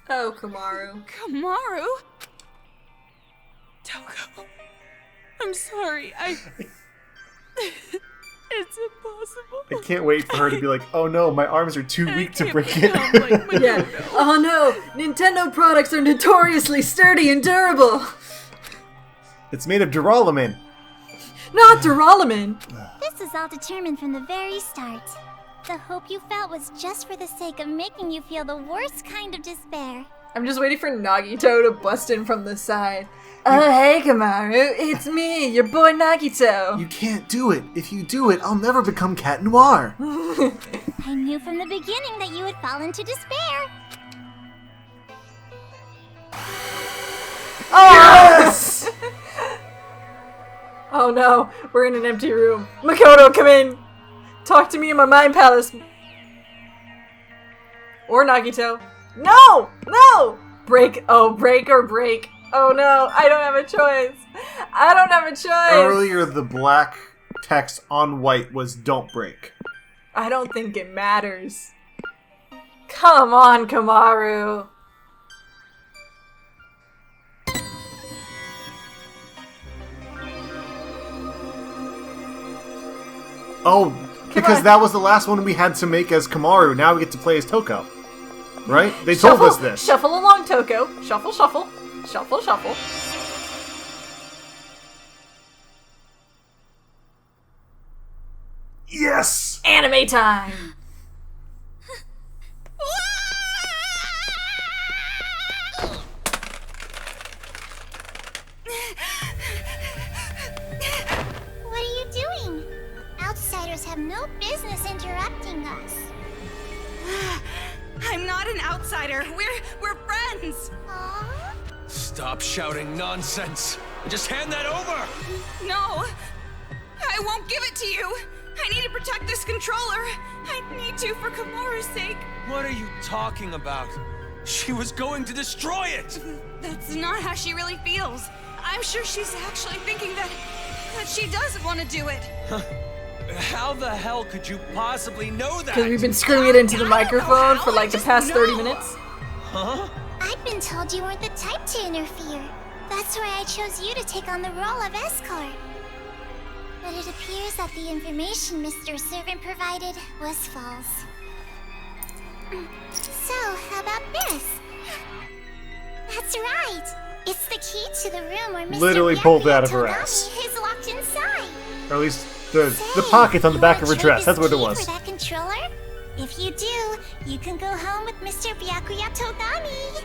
Oh, Komaru. Komaru? Toko, I'm sorry. It's impossible. I can't wait for her to be like, oh no, my arms are too I weak to can't break it. become like Makoto. Yeah. Oh no! Nintendo products are notoriously sturdy and durable! It's made of duralumin. Not Duralamin! This is all determined from the very start. The hope you felt was just for the sake of making you feel the worst kind of despair. I'm just waiting for Nagito to bust in from the side. Oh, hey, Komaru. It's me, your boy Nagito. You can't do it. If you do it, I'll never become Cat Noir. I knew from the beginning that you would fall into despair. Yes! Oh no, we're in an empty room. Makoto, come in! Talk to me in my mind palace. Or Nagito. No! No! Break. Oh, break or break. Oh no, I don't have a choice. I don't have a choice. Earlier, the black text on white was "Don't break." I don't think it matters. Come on, Komaru. Oh, because on. that was the last one we had to make as Komaru. Now we get to play as Toko. Right? They told us this. Shuffle along, Toko. Shuffle, shuffle. Shuffle, shuffle. Yes! Anime time! What are you doing? Outsiders have no business interrupting us. I'm not an outsider. We're friends. Aww. Stop shouting nonsense. Just hand that over! No! I won't give it to you! I need to protect this controller! I need to for Komaru's sake! What are you talking about? She was going to destroy it! That's not how she really feels. I'm sure she's actually thinking that she does want to do it. How the hell could you possibly know that? Because we've been screwing it into the microphone for like the past 30 minutes. Huh? I've been told you weren't the type to interfere. That's why I chose you to take on the role of escort. But it appears that the information Mr. Servant provided was false. So, how about this? That's right! It's the key to the room where Mr. Literally pulled it out of her ass. is locked inside. Or at least the pockets on the back of her dress. That's what it was. For that controller? If you do, you can go home with Mr. Byakuya Togami.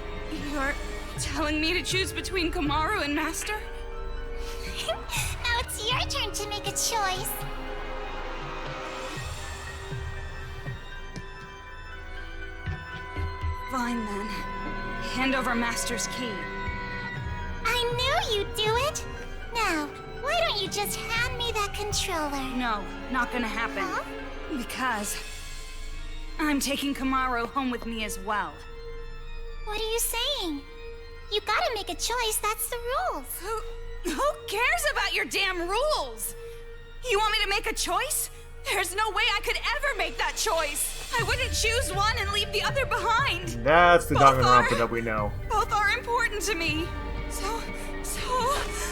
You're telling me to choose between Komaru and Master? Now it's your turn to make a choice. Fine then. Hand over Master's key. I knew you'd do it. Now, why don't you just hand me that controller? No, not gonna happen. Huh? Because I'm taking Komaru home with me as well. What are you saying? You gotta make a choice, that's the rules. Who cares about your damn rules? You want me to make a choice? There's no way I could ever make that choice. I wouldn't choose one and leave the other behind. That's the Both Danganronpa are- that we know. Both are important to me. So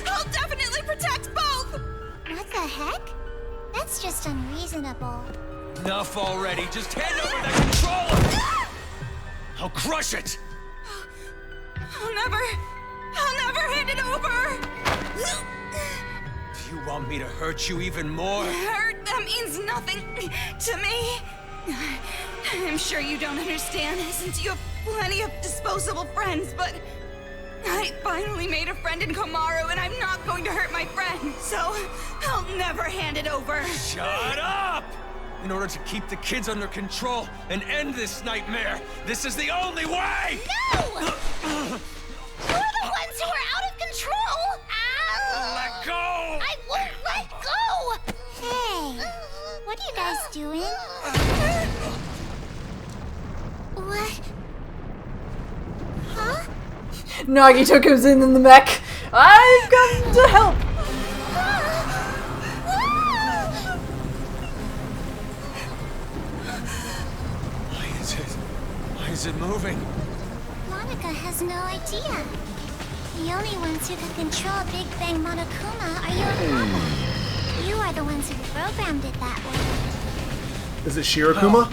I'll definitely protect both. What the heck? That's just unreasonable. Enough already. Just hand over that controller! I'll crush it! I'll never hand it over. Do you want me to hurt you even more? Hurt, that means nothing to me. I'm sure you don't understand since you have plenty of disposable friends, but I finally made a friend in Komaru and I'm not going to hurt my friend, so I'll never hand it over. Shut up! In order to keep the kids under control and end this nightmare, this is the only way! No! You're the ones who are out of control! Ow! Let go! I won't let go! Hey, what are you guys doing? What? Huh? Nagitoko's in the mech. I've come to help. Why is it moving? Monaca has no idea. The only ones who can control Big Bang Monokuma are you and Papa. You are the ones who programmed it that way. Is it Shirokuma?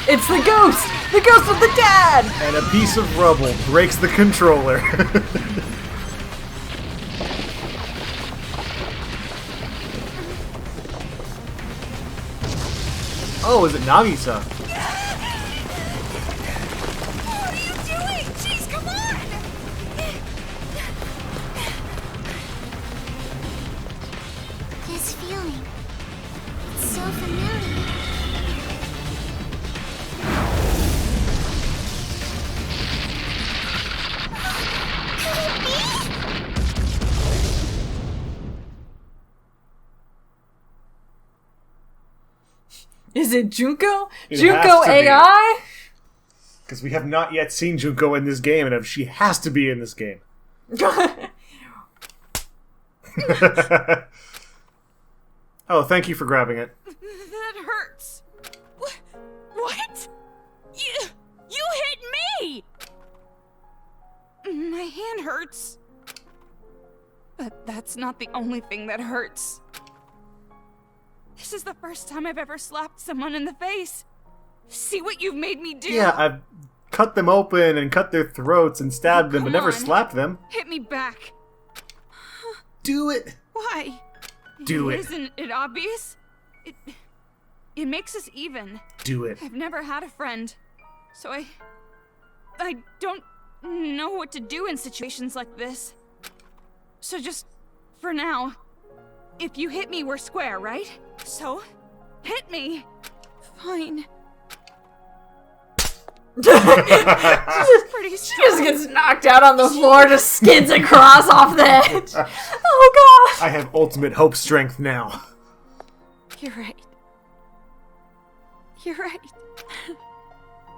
It's the ghost! The ghost of the dad! And a piece of rubble breaks the controller. Oh, is it Nagisa? What are you doing? Jeez, come on! This feeling. It's so familiar. Could it be? Is it Junko? It Junko has to be. AI? Because we have not yet seen Junko in this game, and she has to be in this game. Oh, thank you for grabbing it. That hurts. What? You hit me! My hand hurts. But that's not the only thing that hurts. This is the first time I've ever slapped someone in the face. See what you've made me do? Yeah, I've cut them open and cut their throats and stabbed them, but Come never on. slapped them. Hit me back. Do it. Why? Do it. Isn't it obvious? It makes us even. Do it. I've never had a friend, so I don't know what to do in situations like this. So just, for now, if you hit me, we're square, right? So, hit me. Fine. Pretty She just gets knocked out on the floor, just skids across off the edge. Oh gosh. I have ultimate hope strength now. You're right. You're right.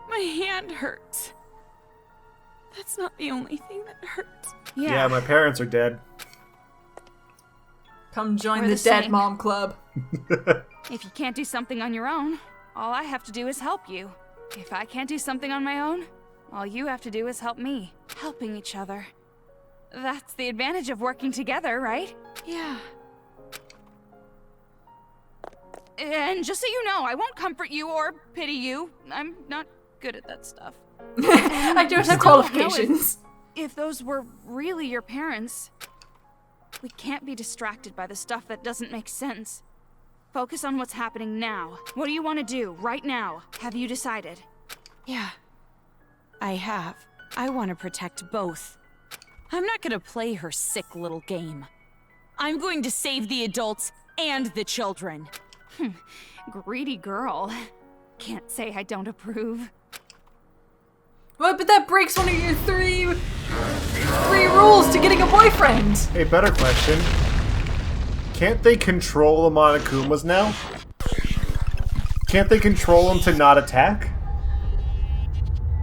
My hand hurts. That's not the only thing that hurts. Yeah, my parents are dead. Come join We're the the Dead same. Mom Club. If you can't do something on your own, all I have to do is help you. If I can't do something on my own, all you have to do is help me. Helping each other. That's the advantage of working together, right? Yeah. And just so you know, I won't comfort you or pity you. I'm not good at that stuff. I don't have Still don't know qualifications. If those were really your parents, we can't be distracted by the stuff that doesn't make sense. Focus on what's happening now. What do you want to do right now? Have you decided? Yeah. I have. I want to protect both. I'm not gonna play her sick little game. I'm going to save the adults and the children. Greedy girl. Can't say I don't approve. What? But that breaks one of your three rules to getting a boyfriend. Hey, better question. Can't they control the Monakumas now? Can't they control them to not attack?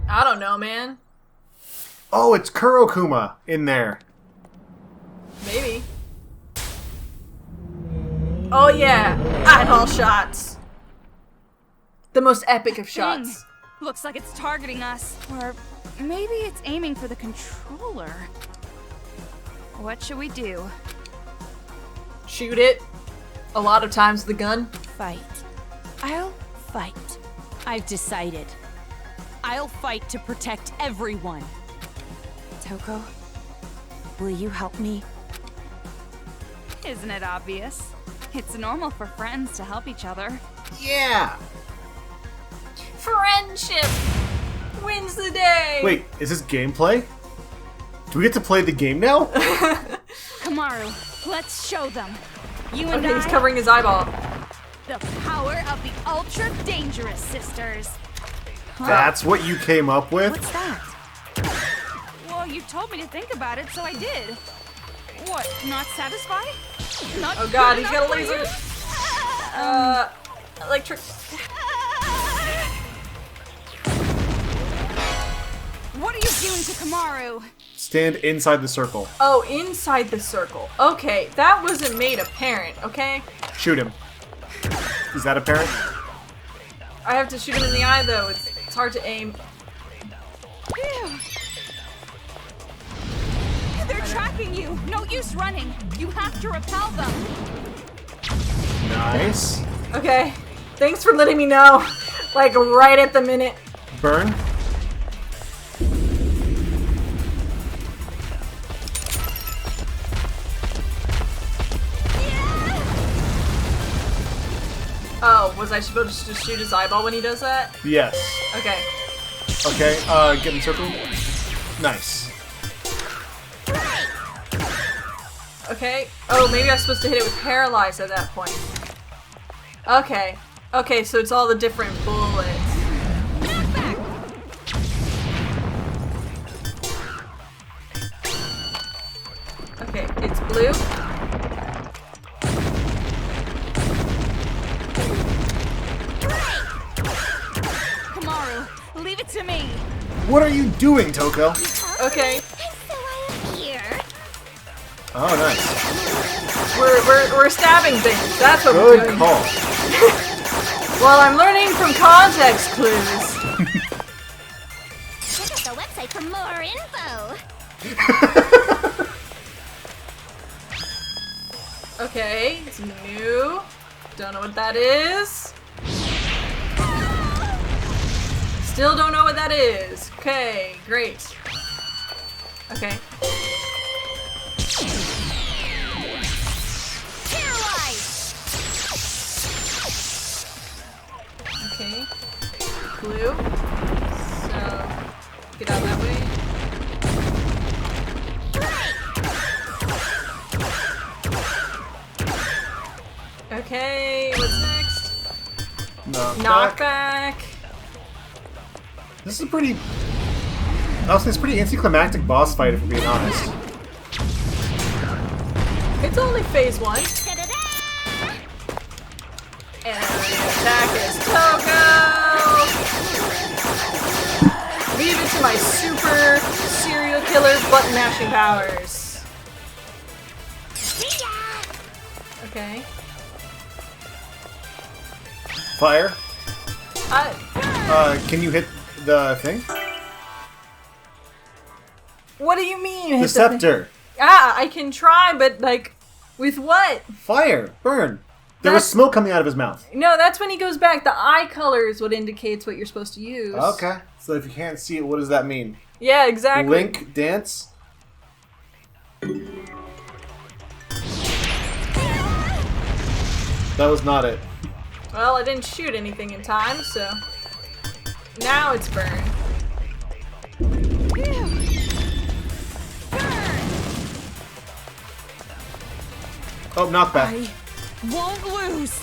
I don't know, man. Oh, it's Kurokuma in there. Maybe. Oh yeah, eyeball shots. The most epic of shots. Dang. Looks like it's targeting us. Or maybe it's aiming for the controller. What should we do? Shoot it. A lot of times with the gun. Fight. I'll fight. I've decided. I'll fight to protect everyone. Toko, will you help me? Isn't it obvious? It's normal for friends to help each other. Yeah! Friendship wins the day. Wait, is this gameplay? Do we get to play the game now? Komaru, let's show them. You and Okay, he's I, covering his eyeball. the power of the Ultra Dangerous Sisters. That's what you came up with? What's that? Well, you told me to think about it, so I did. What, not satisfied? Not Oh god, good he's got a enough for laser. you? Electric. What are you doing to Komaru? Stand inside the circle. Oh, inside the circle. Okay, that wasn't made apparent, okay? Shoot him. Is that apparent? I have to shoot him in the eye, though. It's hard to aim. Ew. They're tracking you. No use running. You have to repel them. Nice. Okay, thanks for letting me know. Like, right at the minute. Burn. Oh, was I supposed to shoot his eyeball when he does that? Yes. Okay. Okay, get in circle. Nice. Okay. Oh, maybe I was supposed to hit it with paralyze at that point. Okay. Okay, so it's all the different bullets. Okay, it's blue. Komaru, leave it to me. What are you doing, Toko? Okay. And so I appear. Oh, nice. We're stabbing things. That's what we're Good doing. call. Well, I'm learning from context clues. Check out the website for more info. Okay, it's new. Don't know what that is. Still don't know what that is. Okay, great. Okay. Okay. Blue. So, get out that way. Okay, what's next? Knockback. Knockback. This is a pretty... Honestly, it's a pretty anticlimactic boss fight, if we're being honest. It's only phase 1. And the attack is Togo! Leave it to my super serial killer button mashing powers. Okay. Fire. Can you hit the thing? What do you mean? The hit scepter. Ah, I can try, but like, with what? Fire. Burn. There was smoke coming out of his mouth. No, that's when he goes back. The eye color is what indicates what you're supposed to use. Okay. So if you can't see it, what does that mean? Yeah, exactly. Link, dance. That was not it. Well, I didn't shoot anything in time, so... Now it's burn. Oh, knockback. I won't lose.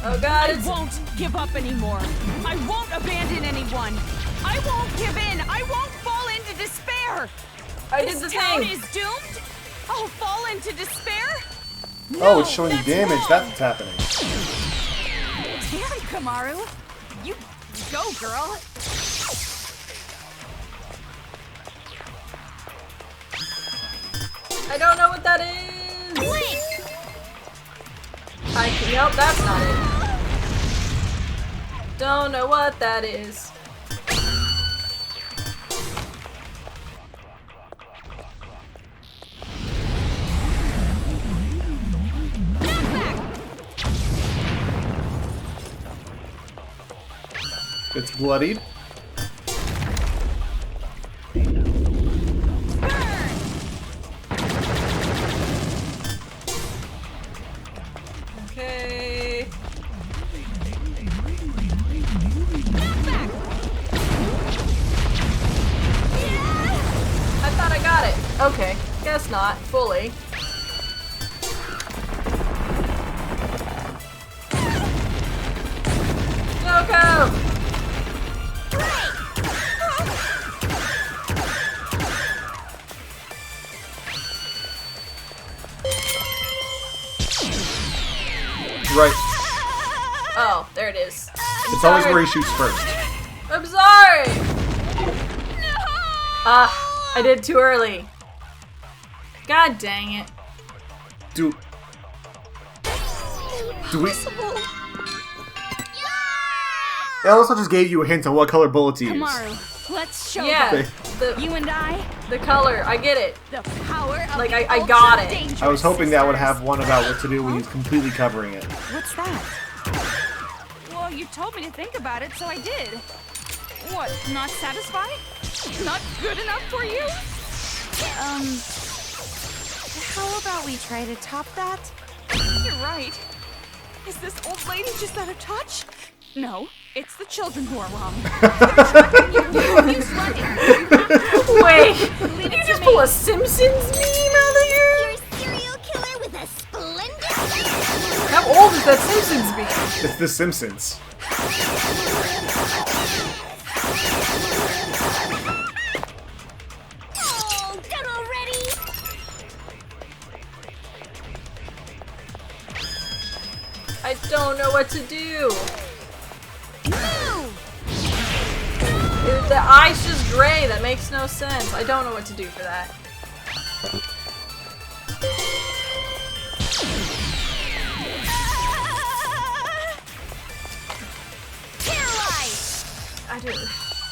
Oh god, I won't give up anymore. I won't abandon anyone. I won't give in. I won't fall into despair. I did the This town thing. is doomed. I'll fall into despair. Oh, it's showing you that's damage. wrong. That's what's happening. Damn, Komaru. You go, girl. I don't know what that is. Nope, that's not it. Don't know what that is. It's bloodied. Okay. I thought I got it. Okay, guess not fully. Go! Right. Oh, there it is. It's always where he shoots first. I'm sorry! Ah, I did too early. God dang it. Do we... It also just gave you a hint on what color bullet to use. Komaru, let's show Yeah, them. the You and I, the color, I get it. the power of Like, the I got it. ultra-dangerous I was hoping that would sisters. have one about what to do when he's completely covering it. What's that? Well, you told me to think about it, so I did. What, not satisfied? Not good enough for you? How about we try to top that? You're right. Is this old lady just out of touch? No, it's the children who are wrong. You slugging. Wait, did you just pull a Simpsons meme out of here? You're a serial killer with a splendid... How old is that Simpsons meme? It's The Simpsons. Oh, done already? I don't know what to do. The eye's just gray. That makes no sense. I don't know what to do for that. I do.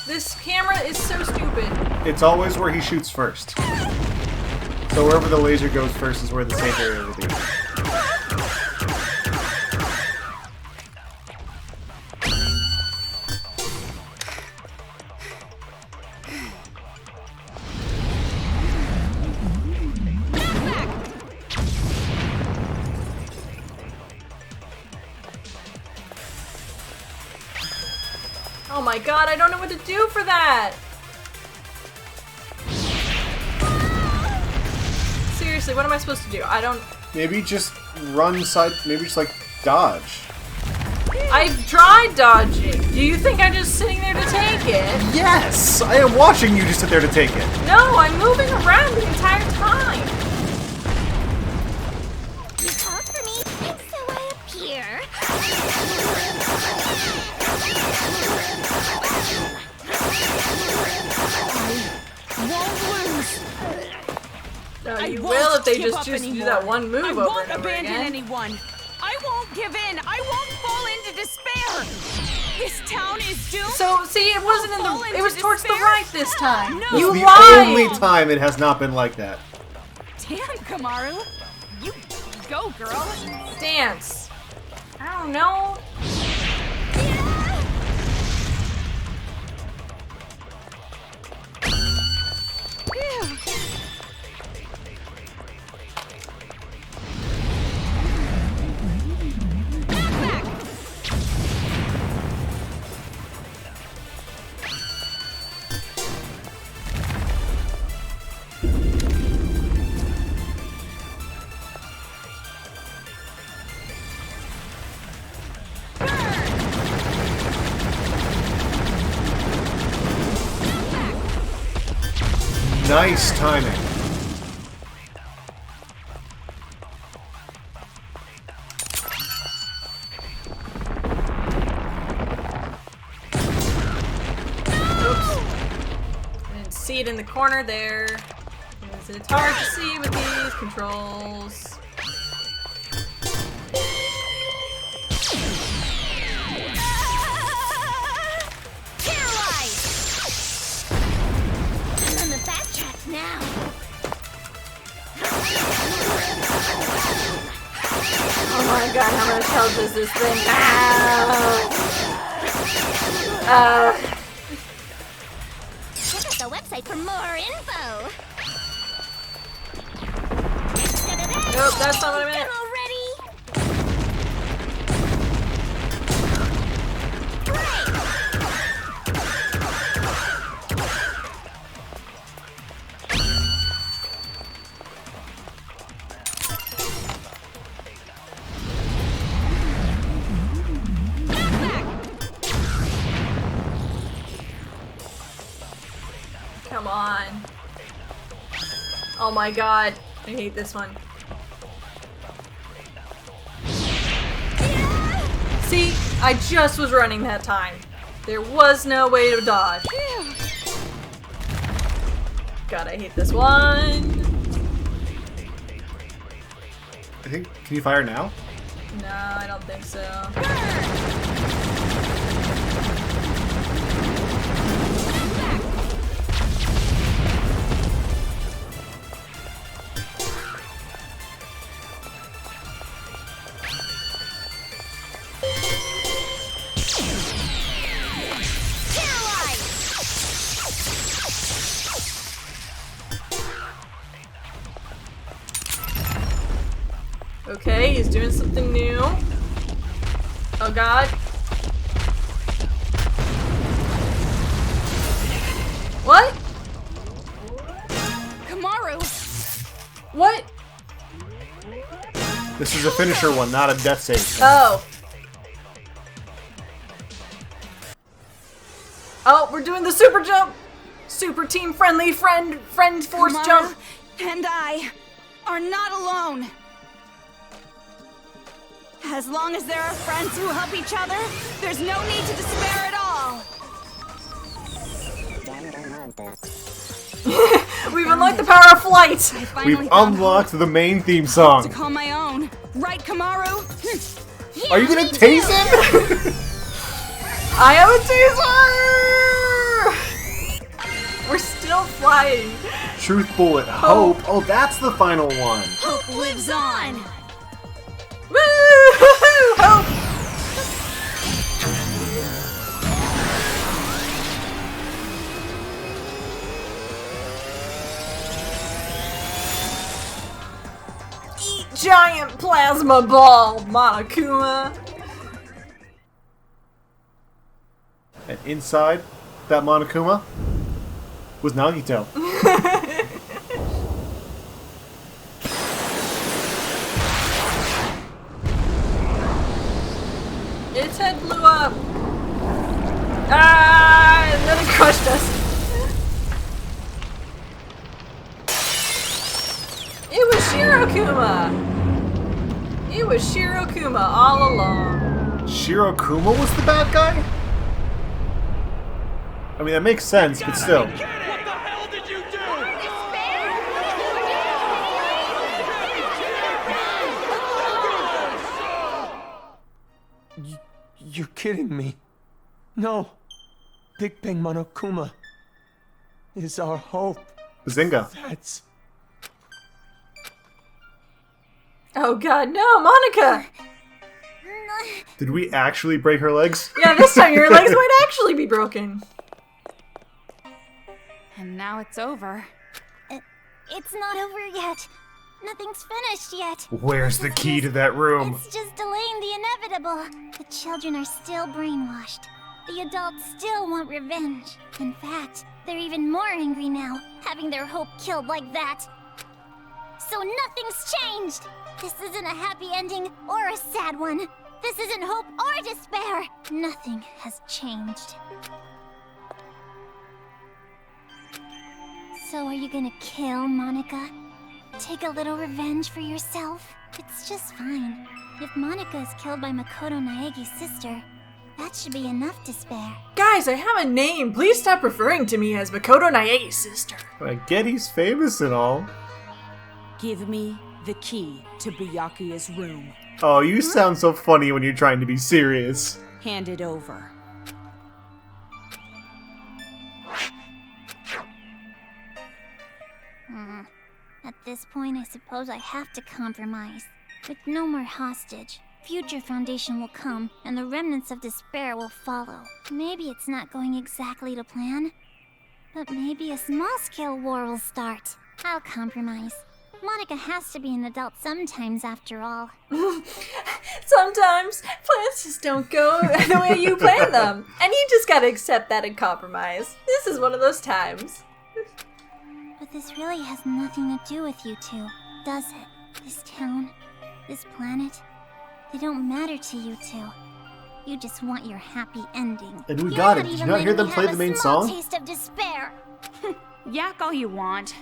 This camera is so stupid. It's always where he shoots first. So wherever the laser goes first is where the safe area will be. Oh my god, I don't know what to do for that! Seriously, what am I supposed to do? I don't... Maybe just run side, maybe just like dodge. I've tried dodging. Do you think I'm just sitting there to take it? Yes! I am watching you just sit there to take it. No, I'm moving around the entire time. You called for me, and so I appear. Won't lose. No, I you won't will if they give just up choose to do anymore. that one move I over won't and over abandon again. anyone. I won't give in. I won't fall into despair. This town is doomed. So, see, it wasn't in Fall the. It into was towards the despair? right this time. No. You The lied. only time it has not been like that. Damn, Komaru. You go, girl. Dance. I don't know. Nice timing. Oops. I didn't see it in the corner there. Because it's hard to see with these controls. I'm on the fast track now. Oh my god, how much health is this thing? Check out the website for more info. Instead of that, Nope, that's not what I meant. I'm already. Come on. Oh my god. I hate this one. See? I just was running that time. There was no way to dodge. God, I hate this one. I think. Can you fire now? No, I don't think so. Okay, he's doing something new. Oh god. What? Komaru. What? This is a finisher one, not a death save. Oh. Oh, we're doing the super jump! Super team friendly friend force Komaru jump! and I are not alone. As long as there are friends who help each other, there's no need to despair at all. We've unlocked the power of flight! I finally We've found unlocked the main theme hope song. to call my own. Right, Komaru? Are you gonna tase him? I have a taser! We're still flying. Truth bullet, hope. Oh, that's the final one. Hope lives on. Woo! Hope! Eat giant plasma ball, Monokuma. And inside that Monokuma was Nagito. Its head blew up. Ah! And then it crushed us. It was Shirokuma! It was Shirokuma all along. Shirokuma was the bad guy? I mean, that makes sense, but still. What the hell did you do? You're kidding me. No. Big Bang Monokuma is our hope. Bazinga. That's... Oh god, no, Monaca! Did we actually break her legs? Yeah, this time your legs might actually be broken. And now it's over. It's not over yet. Nothing's finished yet. Where's the key to that room? It's just delaying the inevitable. The children are still brainwashed. The adults still want revenge. In fact, they're even more angry now, having their hope killed like that. So nothing's changed. This isn't a happy ending or a sad one. This isn't hope or despair. Nothing has changed. So are you gonna kill Monaca? Take a little revenge for yourself? It's just fine. If Monaca is killed by Makoto Naegi's sister, that should be enough to spare. Guys, I have a name. Please stop referring to me as Makoto Naegi's sister. I get he's famous and all. Give me the key to Byakuya's room. Oh, you sound so funny when you're trying to be serious. Hand it over. At this point, I suppose I have to compromise. With no more hostage, future foundation will come, and the remnants of despair will follow. Maybe it's not going exactly to plan, but maybe a small-scale war will start. I'll compromise. Monaca has to be an adult sometimes, after all. Sometimes plans just don't go the way you plan them, and you just gotta accept that and compromise. This is one of those times. But this really has nothing to do with you two, does it? This town, this planet, they don't matter to you two. You just want your happy ending. And we You're got it. not Did you even not hear letting them me play have the main a small song? taste of despair. Yak all you want.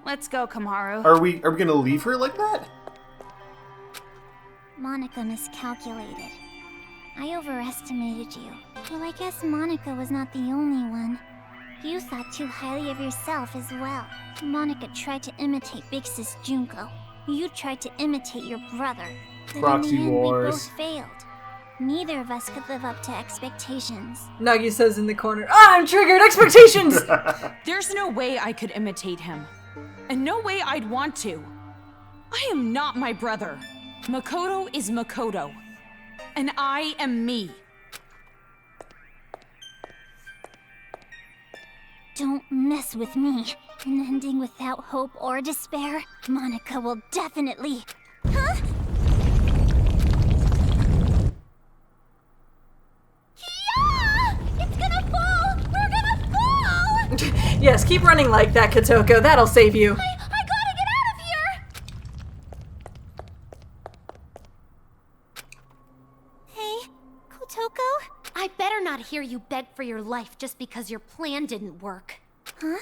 Let's go, Komaru. Are we gonna leave her like that? Monaca miscalculated. I overestimated you. Well, I guess Monaca was not the only one. You thought too highly of yourself as well. Monaca tried to imitate Big Sis Junko. You tried to imitate your brother. But Proxy in the end, wars. we both failed. Neither of us could live up to expectations. Nagi says in the corner, I'm triggered! Expectations! There's no way I could imitate him. And no way I'd want to. I am not my brother. Makoto is Makoto. And I am me. Don't mess with me. An ending without hope or despair, Monaca will definitely... Huh? Yeah! It's gonna fall! We're gonna fall! Yes, keep running like that, Kotoko. That'll save you. I gotta get out of here! Hey, Kotoko? I better not hear you beg for your life just because your plan didn't work. Huh?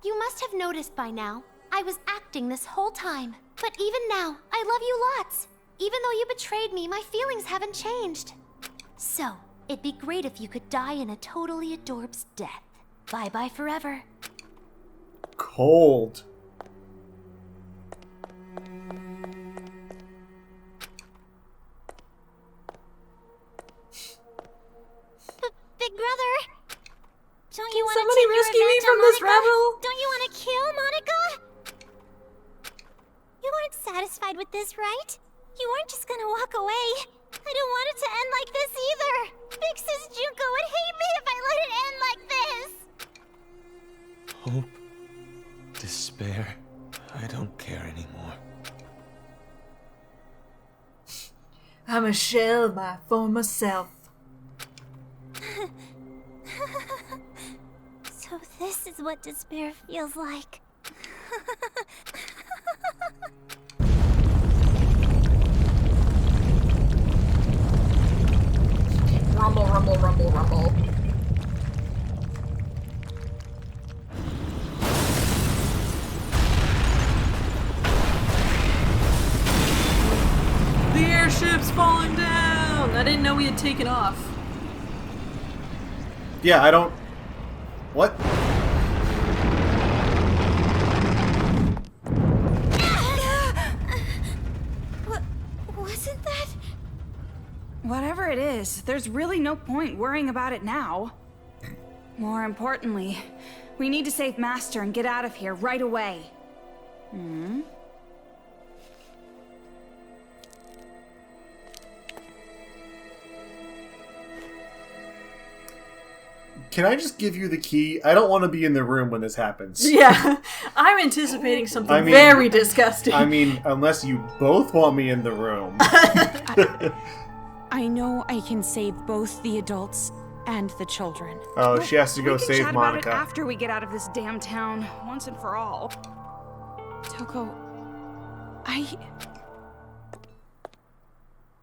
You must have noticed by now, I was acting this whole time. But even now, I love you lots. Even though you betrayed me, my feelings haven't changed. So, it'd be great if you could die in a totally adorbs death. Bye-bye forever. Cold. Big brother? Don't you want to somebody take your rescue me revenge from on this Monaca? rebel? Don't you want to kill Monaca? You aren't satisfied with this, right? You aren't just gonna walk away. I don't want it to end like this either. Big Sis Junko would hate me if I let it end like this. Hope. Despair. I don't care anymore. I'm a shell of my former self. So this is what despair feels like. Rumble, rumble, rumble, rumble. ship's falling down! I didn't know we had taken off. Yeah, I don't... What? Wasn't that? Whatever it is, there's really no point worrying about it now. More importantly, we need to save Master and get out of here right away. Hmm? Can I just give you the key? I don't want to be in the room when this happens. Yeah, I'm anticipating something I mean- very disgusting. I mean, unless you both want me in the room. I know I can save both the adults and the children. Oh, she has to go We can save chat about it Monaca. after we get out of this damn town, once and for all. Toko,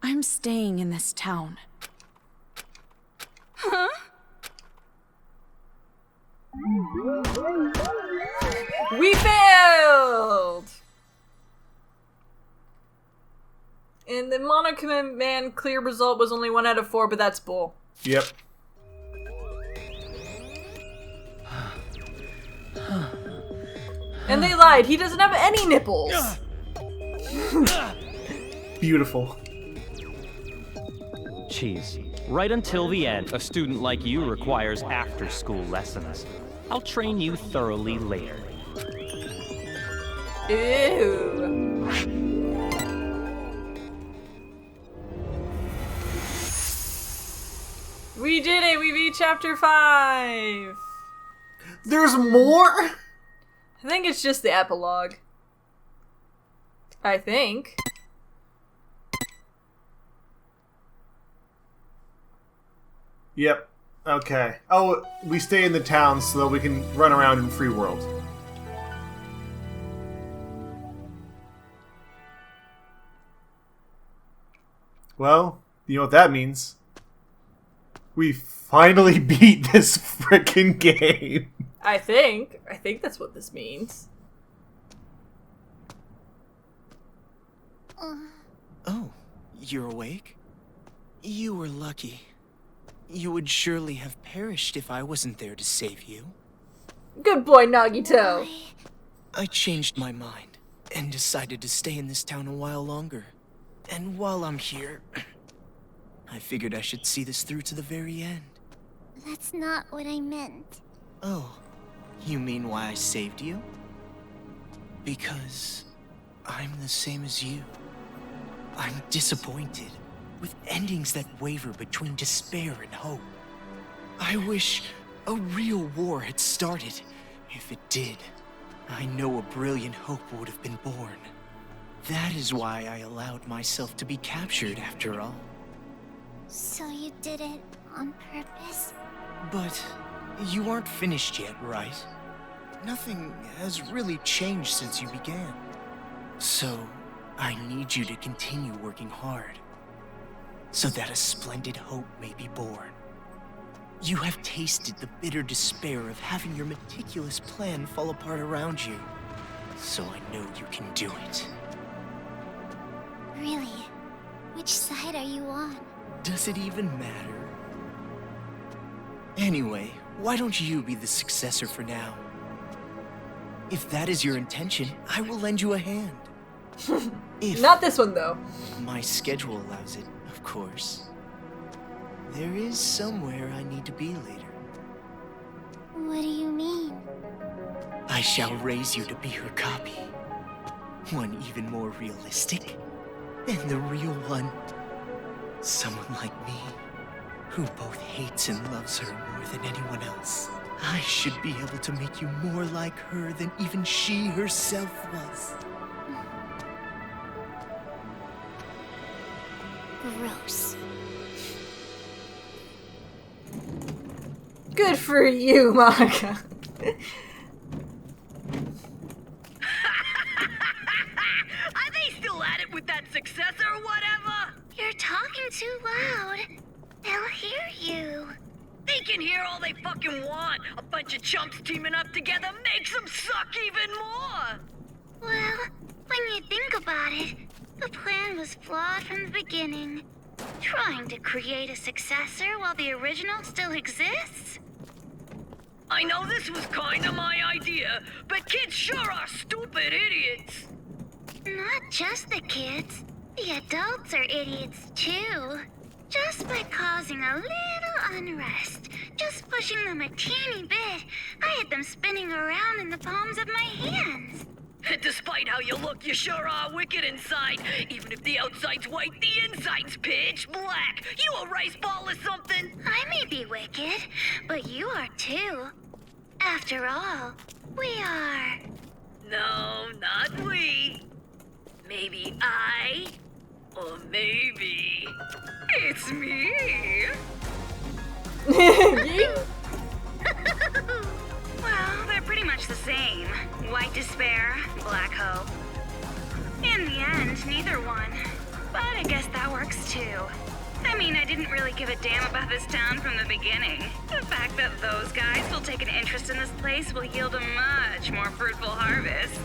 I'm staying in this town. Huh? We failed! And the Monaca man clear result was only 1 out of 4, but that's bull. Yep. And they lied. He doesn't have any nipples. Beautiful. Cheese. Right until the end, a student like you requires after-school lessons. I'll train you thoroughly later. Ew. We did it! We beat chapter 5! There's more? I think it's just the epilogue. I think. Yep. Okay. Oh, we stay in the town so that we can run around in free world. Well, you know what that means. We finally beat this frickin' game. I think that's what this means. Oh, you're awake? You were lucky. You would surely have perished if I wasn't there to save you. Good boy, Nagito. I changed my mind and decided to stay in this town a while longer. And while I'm here, I figured I should see this through to the very end. That's not what I meant. Oh, you mean why I saved you? Because I'm the same as you. I'm disappointed, with endings that waver between despair and hope. I wish a real war had started. If it did, I know a brilliant hope would have been born. That is why I allowed myself to be captured after all. So you did it on purpose? But you aren't finished yet, right? Nothing has really changed since you began. So, I need you to continue working hard, so that a splendid hope may be born. You have tasted the bitter despair of having your meticulous plan fall apart around you, so I know you can do it. Really? Which side are you on? Does it even matter? Anyway, why don't you be the successor for now? If that is your intention, I will lend you a hand. If Not this one, though. my schedule allows it, of course. There is somewhere I need to be later. What do you mean? I shall raise you to be her copy. One even more realistic than the real one. Someone like me, who both hates and loves her more than anyone else. I should be able to make you more like her than even she herself was. Gross. Good for you, Monaca. Are they still at it with that successor or whatever? You're talking too loud. They'll hear you. They can hear all they fucking want. A bunch of chumps teaming up together makes them suck even more. Well, when you think about it, The plan was flawed from the beginning. Trying to create a successor while the original still exists? I know this was kinda my idea, but kids sure are stupid idiots. Not just the kids. The adults are idiots too. Just by causing a little unrest, just pushing them a teeny bit, I had them spinning around in the palms of my hands. Despite how you look, you sure are wicked inside. Even if the outside's white, the inside's pitch black. You a rice ball or something? I may be wicked, but you are too. After all, we are... No, not we. Maybe I, or maybe it's me. Well, they're pretty much the same. White despair, black hope. In the end, neither one. But I guess that works too. I mean, I didn't really give a damn about this town from the beginning. The fact that those guys will take an interest in this place will yield a much more fruitful harvest.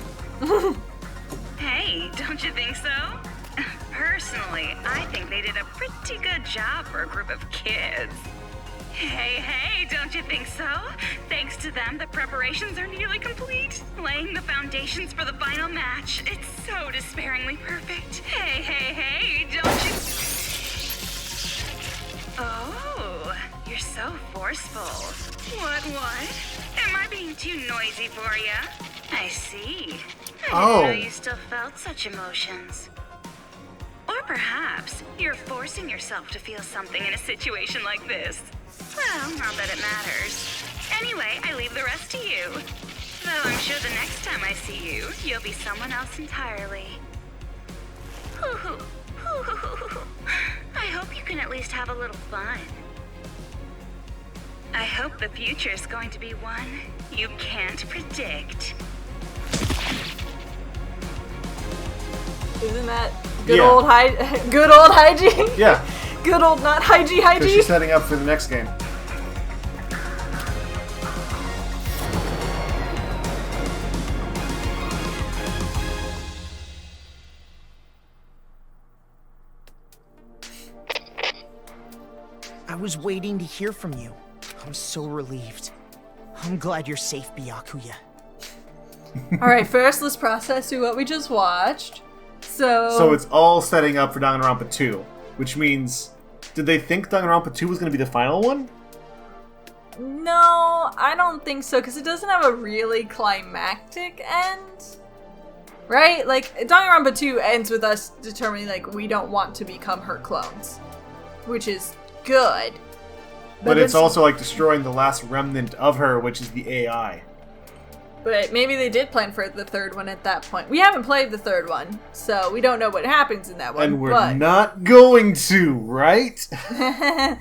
Hey, don't you think so? Personally, I think they did a pretty good job for a group of kids. Hey, don't you think so? Thanks to them, the preparations are nearly complete. Laying the foundations for the final match. It's so despairingly perfect. Hey, don't you... Oh, you're so forceful. What? Am I being too noisy for you? I see. I didn't know you still felt such emotions. Or perhaps you're forcing yourself to feel something in a situation like this. Well, not that it matters. Anyway, I leave the rest to you. Though I'm sure the next time I see you, you'll be someone else entirely. I hope you can at least have a little fun. I hope the future's going to be one you can't predict. Isn't that good old hygiene? Yeah. Good old not hygiene. Because she's setting up for the next game. I was waiting to hear from you. I'm so relieved. I'm glad you're safe, Byakuya. Alright, first let's process through what we just watched. So it's all setting up for Danganronpa 2, which means... Did they think Danganronpa 2 was going to be the final one? No, I don't think so, because it doesn't have a really climactic end. Right? Like, Danganronpa 2 ends with us determining, like, we don't want to become her clones. Which is good. But it's also, like, destroying the last remnant of her, which is the AI. But maybe they did plan for the third one at that point. We haven't played the third one, so we don't know what happens in that one. And we're not going to, right? Have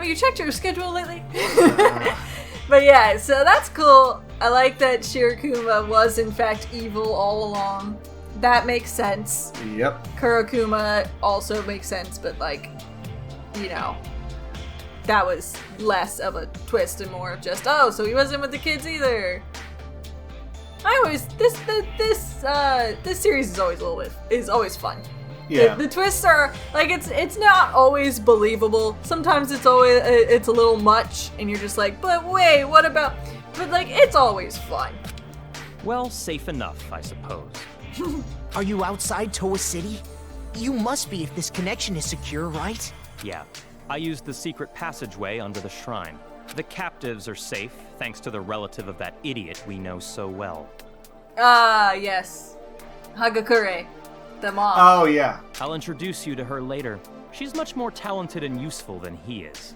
you checked your schedule lately? But yeah, so that's cool. I like that Shirokuma was in fact evil all along. That makes sense. Yep. Kurokuma also makes sense, but like, you know, that was less of a twist and more of just, oh, so he wasn't with the kids either. This series is always fun. Yeah. The twists are like it's not always believable. Sometimes it's a little much, and you're just like, but wait, what about? But like it's always fun. Well, safe enough, I suppose. Are you outside Towa City? You must be if this connection is secure, right? Yeah. I used the secret passageway under the shrine. The captives are safe, thanks to the relative of that idiot we know so well. Ah, yes. Hagakure. The mom. Oh, yeah. I'll introduce you to her later. She's much more talented and useful than he is.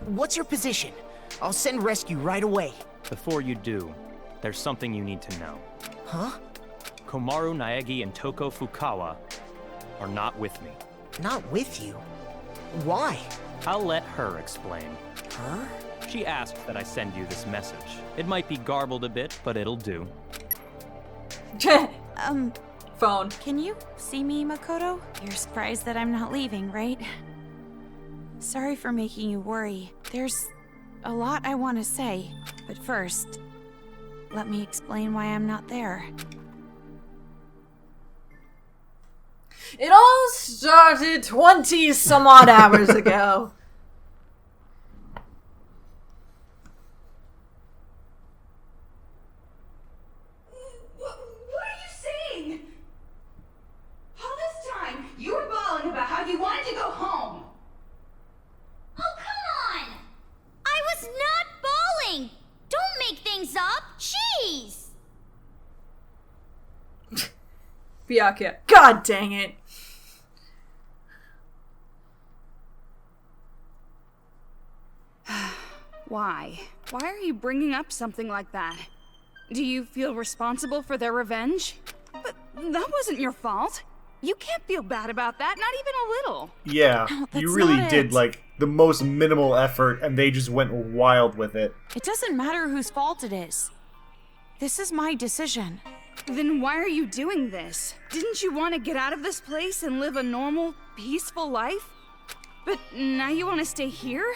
What's your position? I'll send rescue right away. Before you do, there's something you need to know. Huh? Komaru Naegi and Toko Fukawa are not with me. Not with you? Why? I'll let her explain. Her? She asked that I send you this message. It might be garbled a bit, but it'll do. Phone. Can you see me, Makoto? You're surprised that I'm not leaving, right? Sorry for making you worry. There's a lot I want to say, but first, let me explain why I'm not there. It all started 20 some odd hours ago. What are you saying? All this time, you were bawling about how you wanted to go home. Oh, come on! I was not bawling! Don't make things up! Jeez! Byakuya. God dang it. Why? Why are you bringing up something like that? Do you feel responsible for their revenge? But that wasn't your fault. You can't feel bad about that, not even a little. Yeah, No, that's you really not did, it. like, the most minimal effort, and they just went wild with it. It doesn't matter whose fault it is. This is my decision. Then why are you doing this? Didn't you want to get out of this place and live a normal, peaceful life? But now you want to stay here?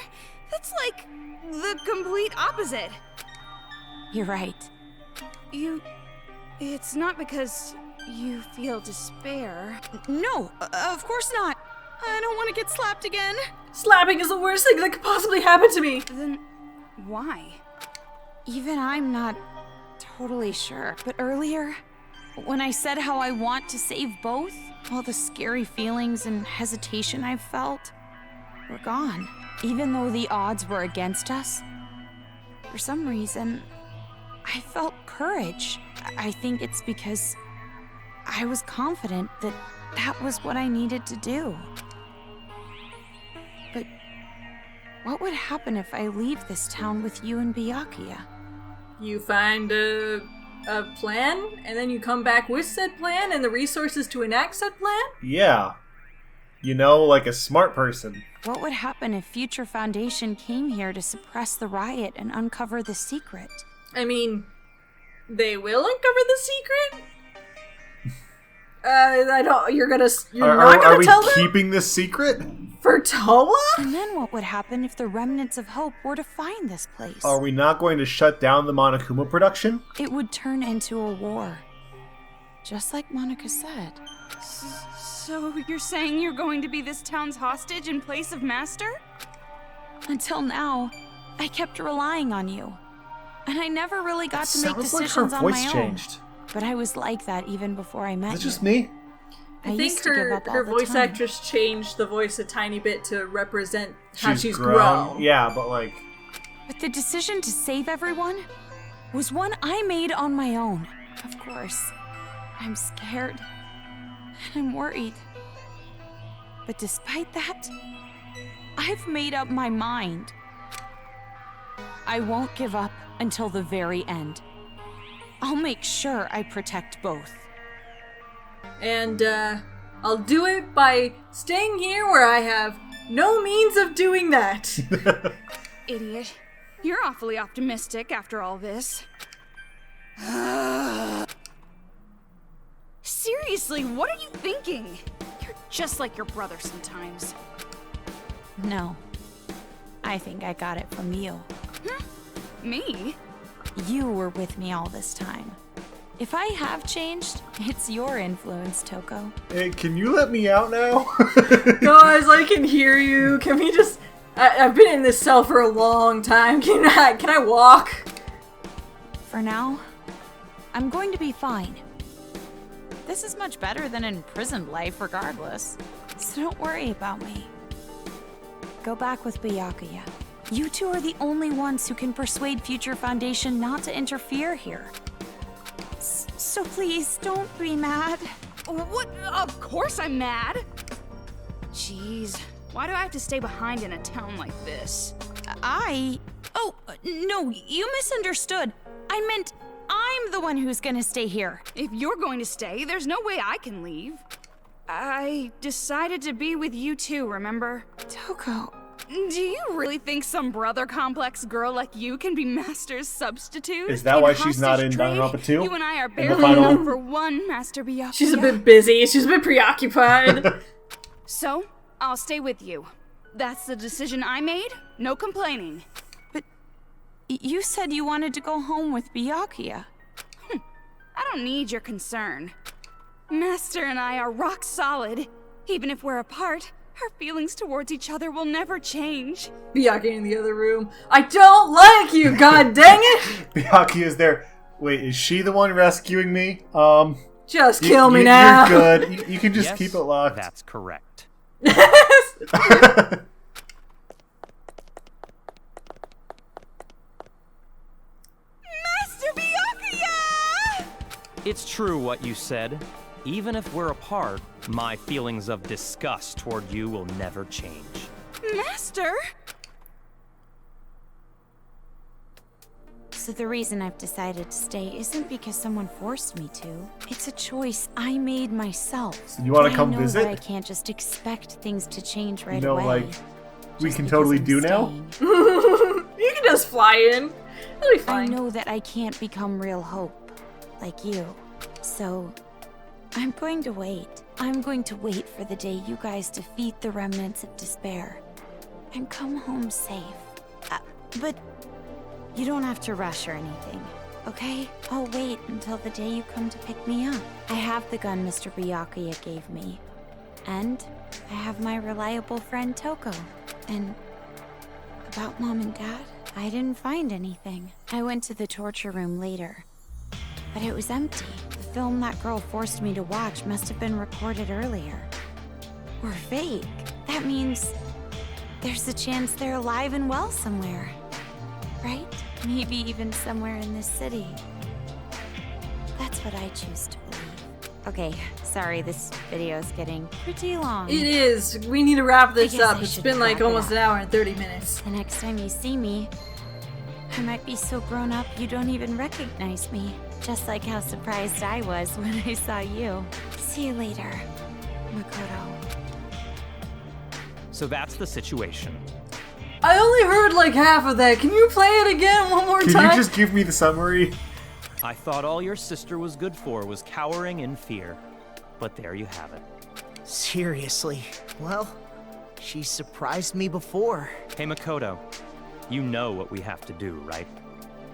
That's like the complete opposite. You're right. It's not because you feel despair. No, of course not. I don't want to get slapped again. Slapping is the worst thing that could possibly happen to me. Then why? Even I'm not totally sure. But earlier, when I said how I want to save both, all the scary feelings and hesitation I've felt were gone. Even though the odds were against us, for some reason, I felt courage. I think it's because I was confident that that was what I needed to do. But what would happen if I leave this town with you and Byakuya? You find a plan, and then you come back with said plan and the resources to enact said plan? Yeah. You know, like a smart person. What would happen if Future Foundation came here to suppress the riot and uncover the secret? I mean, they will uncover the secret? You're not gonna tell them? Are we keeping this secret? For Towa? And then what would happen if the remnants of hope were to find this place? Are we not going to shut down the Monokuma production? It would turn into a war. Just like Monaca said. So you're saying you're going to be this town's hostage in place of Master? Until now, I kept relying on you. And I never really got to make Sounds like her decisions on voice my changed. own. But I was like that even before I met Is it you. just me? I think used to give up all her the voice time. actress changed the voice a tiny bit to represent how she's grown. grown. Yeah, but like... But the decision to save everyone was one I made on my own. Of course, I'm scared. And I'm worried. But despite that, I've made up my mind. I won't give up until the very end. I'll make sure I protect both. And, I'll do it by staying here where I have no means of doing that. Idiot. You're awfully optimistic after all this. Seriously, what are you thinking? You're just like your brother sometimes. No. I think I got it from you. Me? You were with me all this time. If I have changed, it's your influence, Toko. Hey, can you let me out now? Guys, I can hear you. Can we just... I've been in this cell for a long time. Can I walk? For now, I'm going to be fine. This is much better than imprisoned life regardless. So don't worry about me. Go back with Byakuya. You two are the only ones who can persuade Future Foundation not to interfere here. So please, don't be mad. What? Of course I'm mad. Jeez, why do I have to stay behind in a town like this? Oh, no, you misunderstood. I meant I'm the one who's gonna stay here. If you're going to stay, there's no way I can leave. I decided to be with you too, remember? Toko. Do you really think some brother complex girl like you can be Master's substitute? Is that in why she's not in hostage trade? Danganronpa 2? You and I are the barely final- enough for one, Master Byakuya. She's a bit busy. She's a bit preoccupied. So, I'll stay with you. That's the decision I made. No complaining. But you said you wanted to go home with Byakuya. I don't need your concern. Master and I are rock solid. Even if we're apart, our feelings towards each other will never change. Byakuya in the other room. I don't like you, god dang it! Byakuya is there. Wait, is she the one rescuing me? Just kill me now. You're good. You can just keep it locked. That's correct. Master Byakuya! It's true what you said. Even if we're apart, my feelings of disgust toward you will never change. Master? So the reason I've decided to stay isn't because someone forced me to. It's a choice I made myself. So you want to come I know visit? that I can't just expect things to change right You know, away. like, we can totally do now? You can just fly in. It'll be fine. I know that I can't become real hope, like you. So, I'm going to wait. I'm going to wait for the day you guys defeat the remnants of despair and come home safe. But you don't have to rush or anything, okay? I'll wait until the day you come to pick me up. I have the gun Mr. Byakuya gave me, and I have my reliable friend Toko. And about Mom and Dad, I didn't find anything. I went to the torture room later, but it was empty. The film that girl forced me to watch must have been recorded earlier. Or fake. That means there's a chance they're alive and well somewhere. Right? Maybe even somewhere in this city. That's what I choose to believe. Okay, sorry, this video is getting pretty long. It is. We need to wrap this guess up. I It's should been like wrap it almost up. an hour and 30 minutes. The next time you see me, I might be so grown up you don't even recognize me. Just like how surprised I was when I saw you. See you later, Makoto. So that's the situation. I only heard like half of that. Can you play it again one more Can time? you just give me the summary? I thought all your sister was good for was cowering in fear. But there you have it. Seriously? Well, she surprised me before. Hey Makoto, you know what we have to do, right?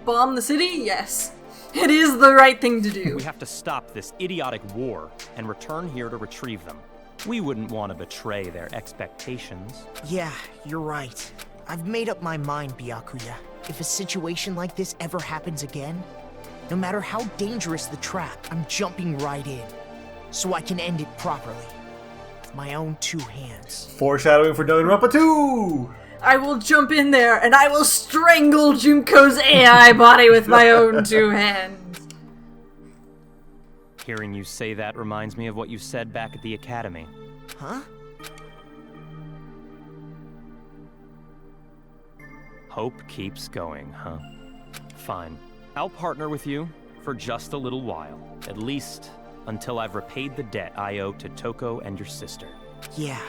Bomb the city? Yes. It is the right thing to do. We have to stop this idiotic war and return here to retrieve them. We wouldn't want to betray their expectations. Yeah, you're right. I've made up my mind, Byakuya. If a situation like this ever happens again, no matter how dangerous the trap, I'm jumping right in. So I can end it properly. With my own two hands. Foreshadowing for Danganronpa 2! I will jump in there and I will strangle Junko's AI body with my own two hands. Hearing you say that reminds me of what you said back at the academy. Huh? Hope keeps going, huh? Fine. I'll partner with you for just a little while. At least until I've repaid the debt I owe to Toko and your sister. Yeah.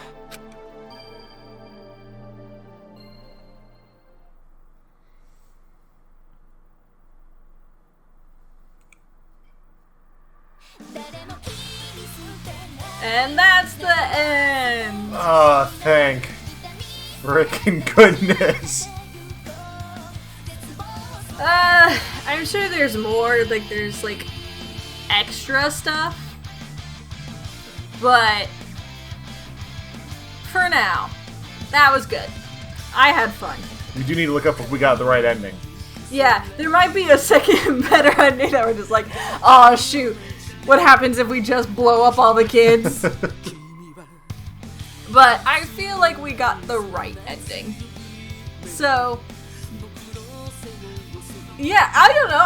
And that's the end. Ah, thank frickin' goodness. I'm sure there's more, like there's like extra stuff. But for now, that was good. I had fun. We do need to look up if we got the right ending. Yeah, there might be a second better ending that we're just like, oh shoot, what happens if we just blow up all the kids? But I feel like we got the right ending. So, yeah, I don't know.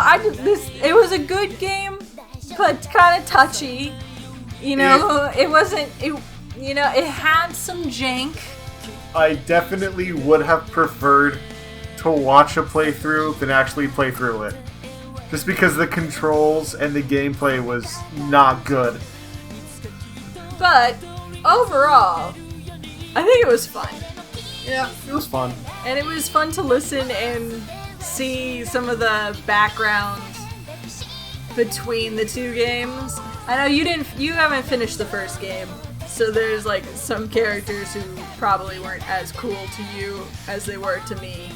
It was a good game, but kind of touchy. You know, it had some jank. I definitely would have preferred to watch a playthrough than actually play through it. Just because the controls and the gameplay was not good. But overall, I think it was fun. Yeah, it was fun. And it was fun to listen and see some of the background between the two games. I know you haven't finished the first game, so there's like some characters who probably weren't as cool to you as they were to me.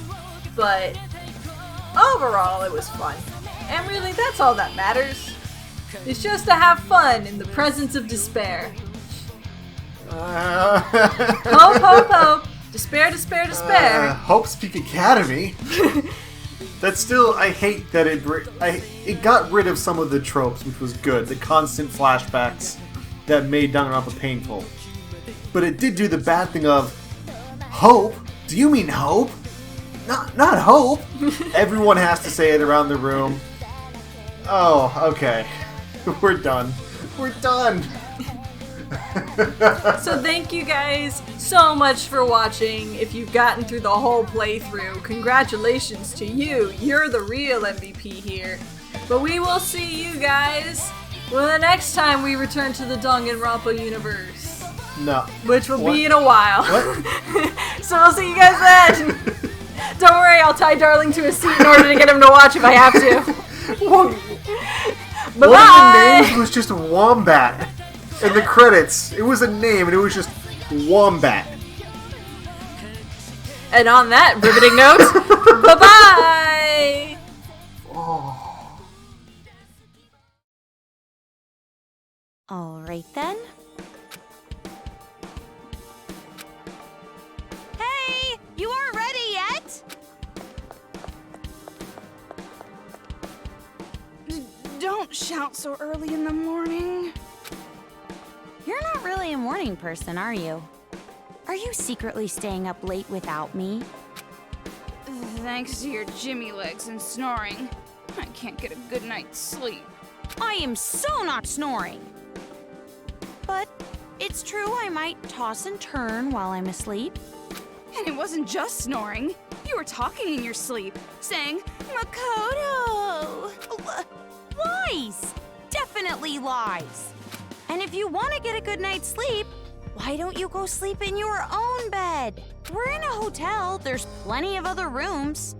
But overall, it was fun. And really, that's all that matters. is just to have fun in the presence of despair. Hope, hope, hope. Despair, despair, despair. Hope's Peak Academy. That's still, I hate that it got rid of some of the tropes, which was good. The constant flashbacks that made Danganronpa painful. But it did do the bad thing of, hope? Do you mean hope? Not hope. Everyone has to say it around the room. Oh, okay. We're done. We're done. So thank you guys so much for watching. If you've gotten through the whole playthrough, congratulations to you. You're the real MVP here. But we will see you guys the next time we return to the Danganronpa universe. No. Which will be in a while. What? So we'll see you guys then. Don't worry, I'll tie Darling to a seat in order to get him to watch if I have to. Bye-bye! One of the names was just Wombat. In the credits, it was a name and it was just Wombat. And on that riveting note, bye-bye! Oh. Alright then. Hey! You aren't ready yet? Don't shout so early in the morning. You're not really a morning person, are you? Are you secretly staying up late without me? Thanks to your Jimmy legs and snoring, I can't get a good night's sleep. I am so not snoring. But it's true I might toss and turn while I'm asleep. And it wasn't just snoring. You were talking in your sleep, saying, Makoto! Lies! Definitely lies! And if you want to get a good night's sleep, why don't you go sleep in your own bed? We're in a hotel, there's plenty of other rooms.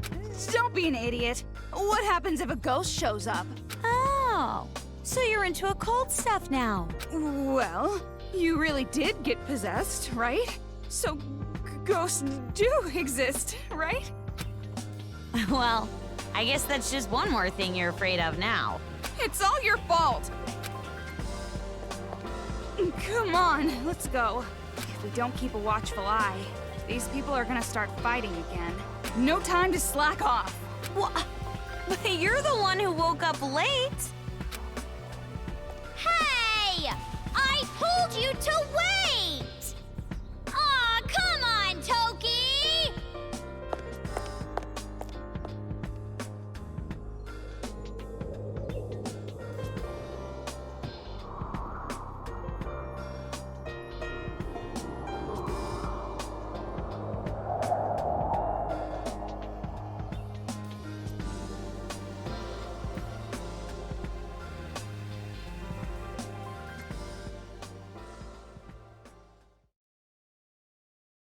Don't be an idiot. What happens if a ghost shows up? Oh, so you're into occult stuff now. Well, you really did get possessed, right? So ghosts do exist, right? Well, I guess that's just one more thing you're afraid of now. It's all your fault. Come on, let's go. If we don't keep a watchful eye, these people are gonna start fighting again. No time to slack off. What? But you're the one who woke up late. Hey! I told you to wait!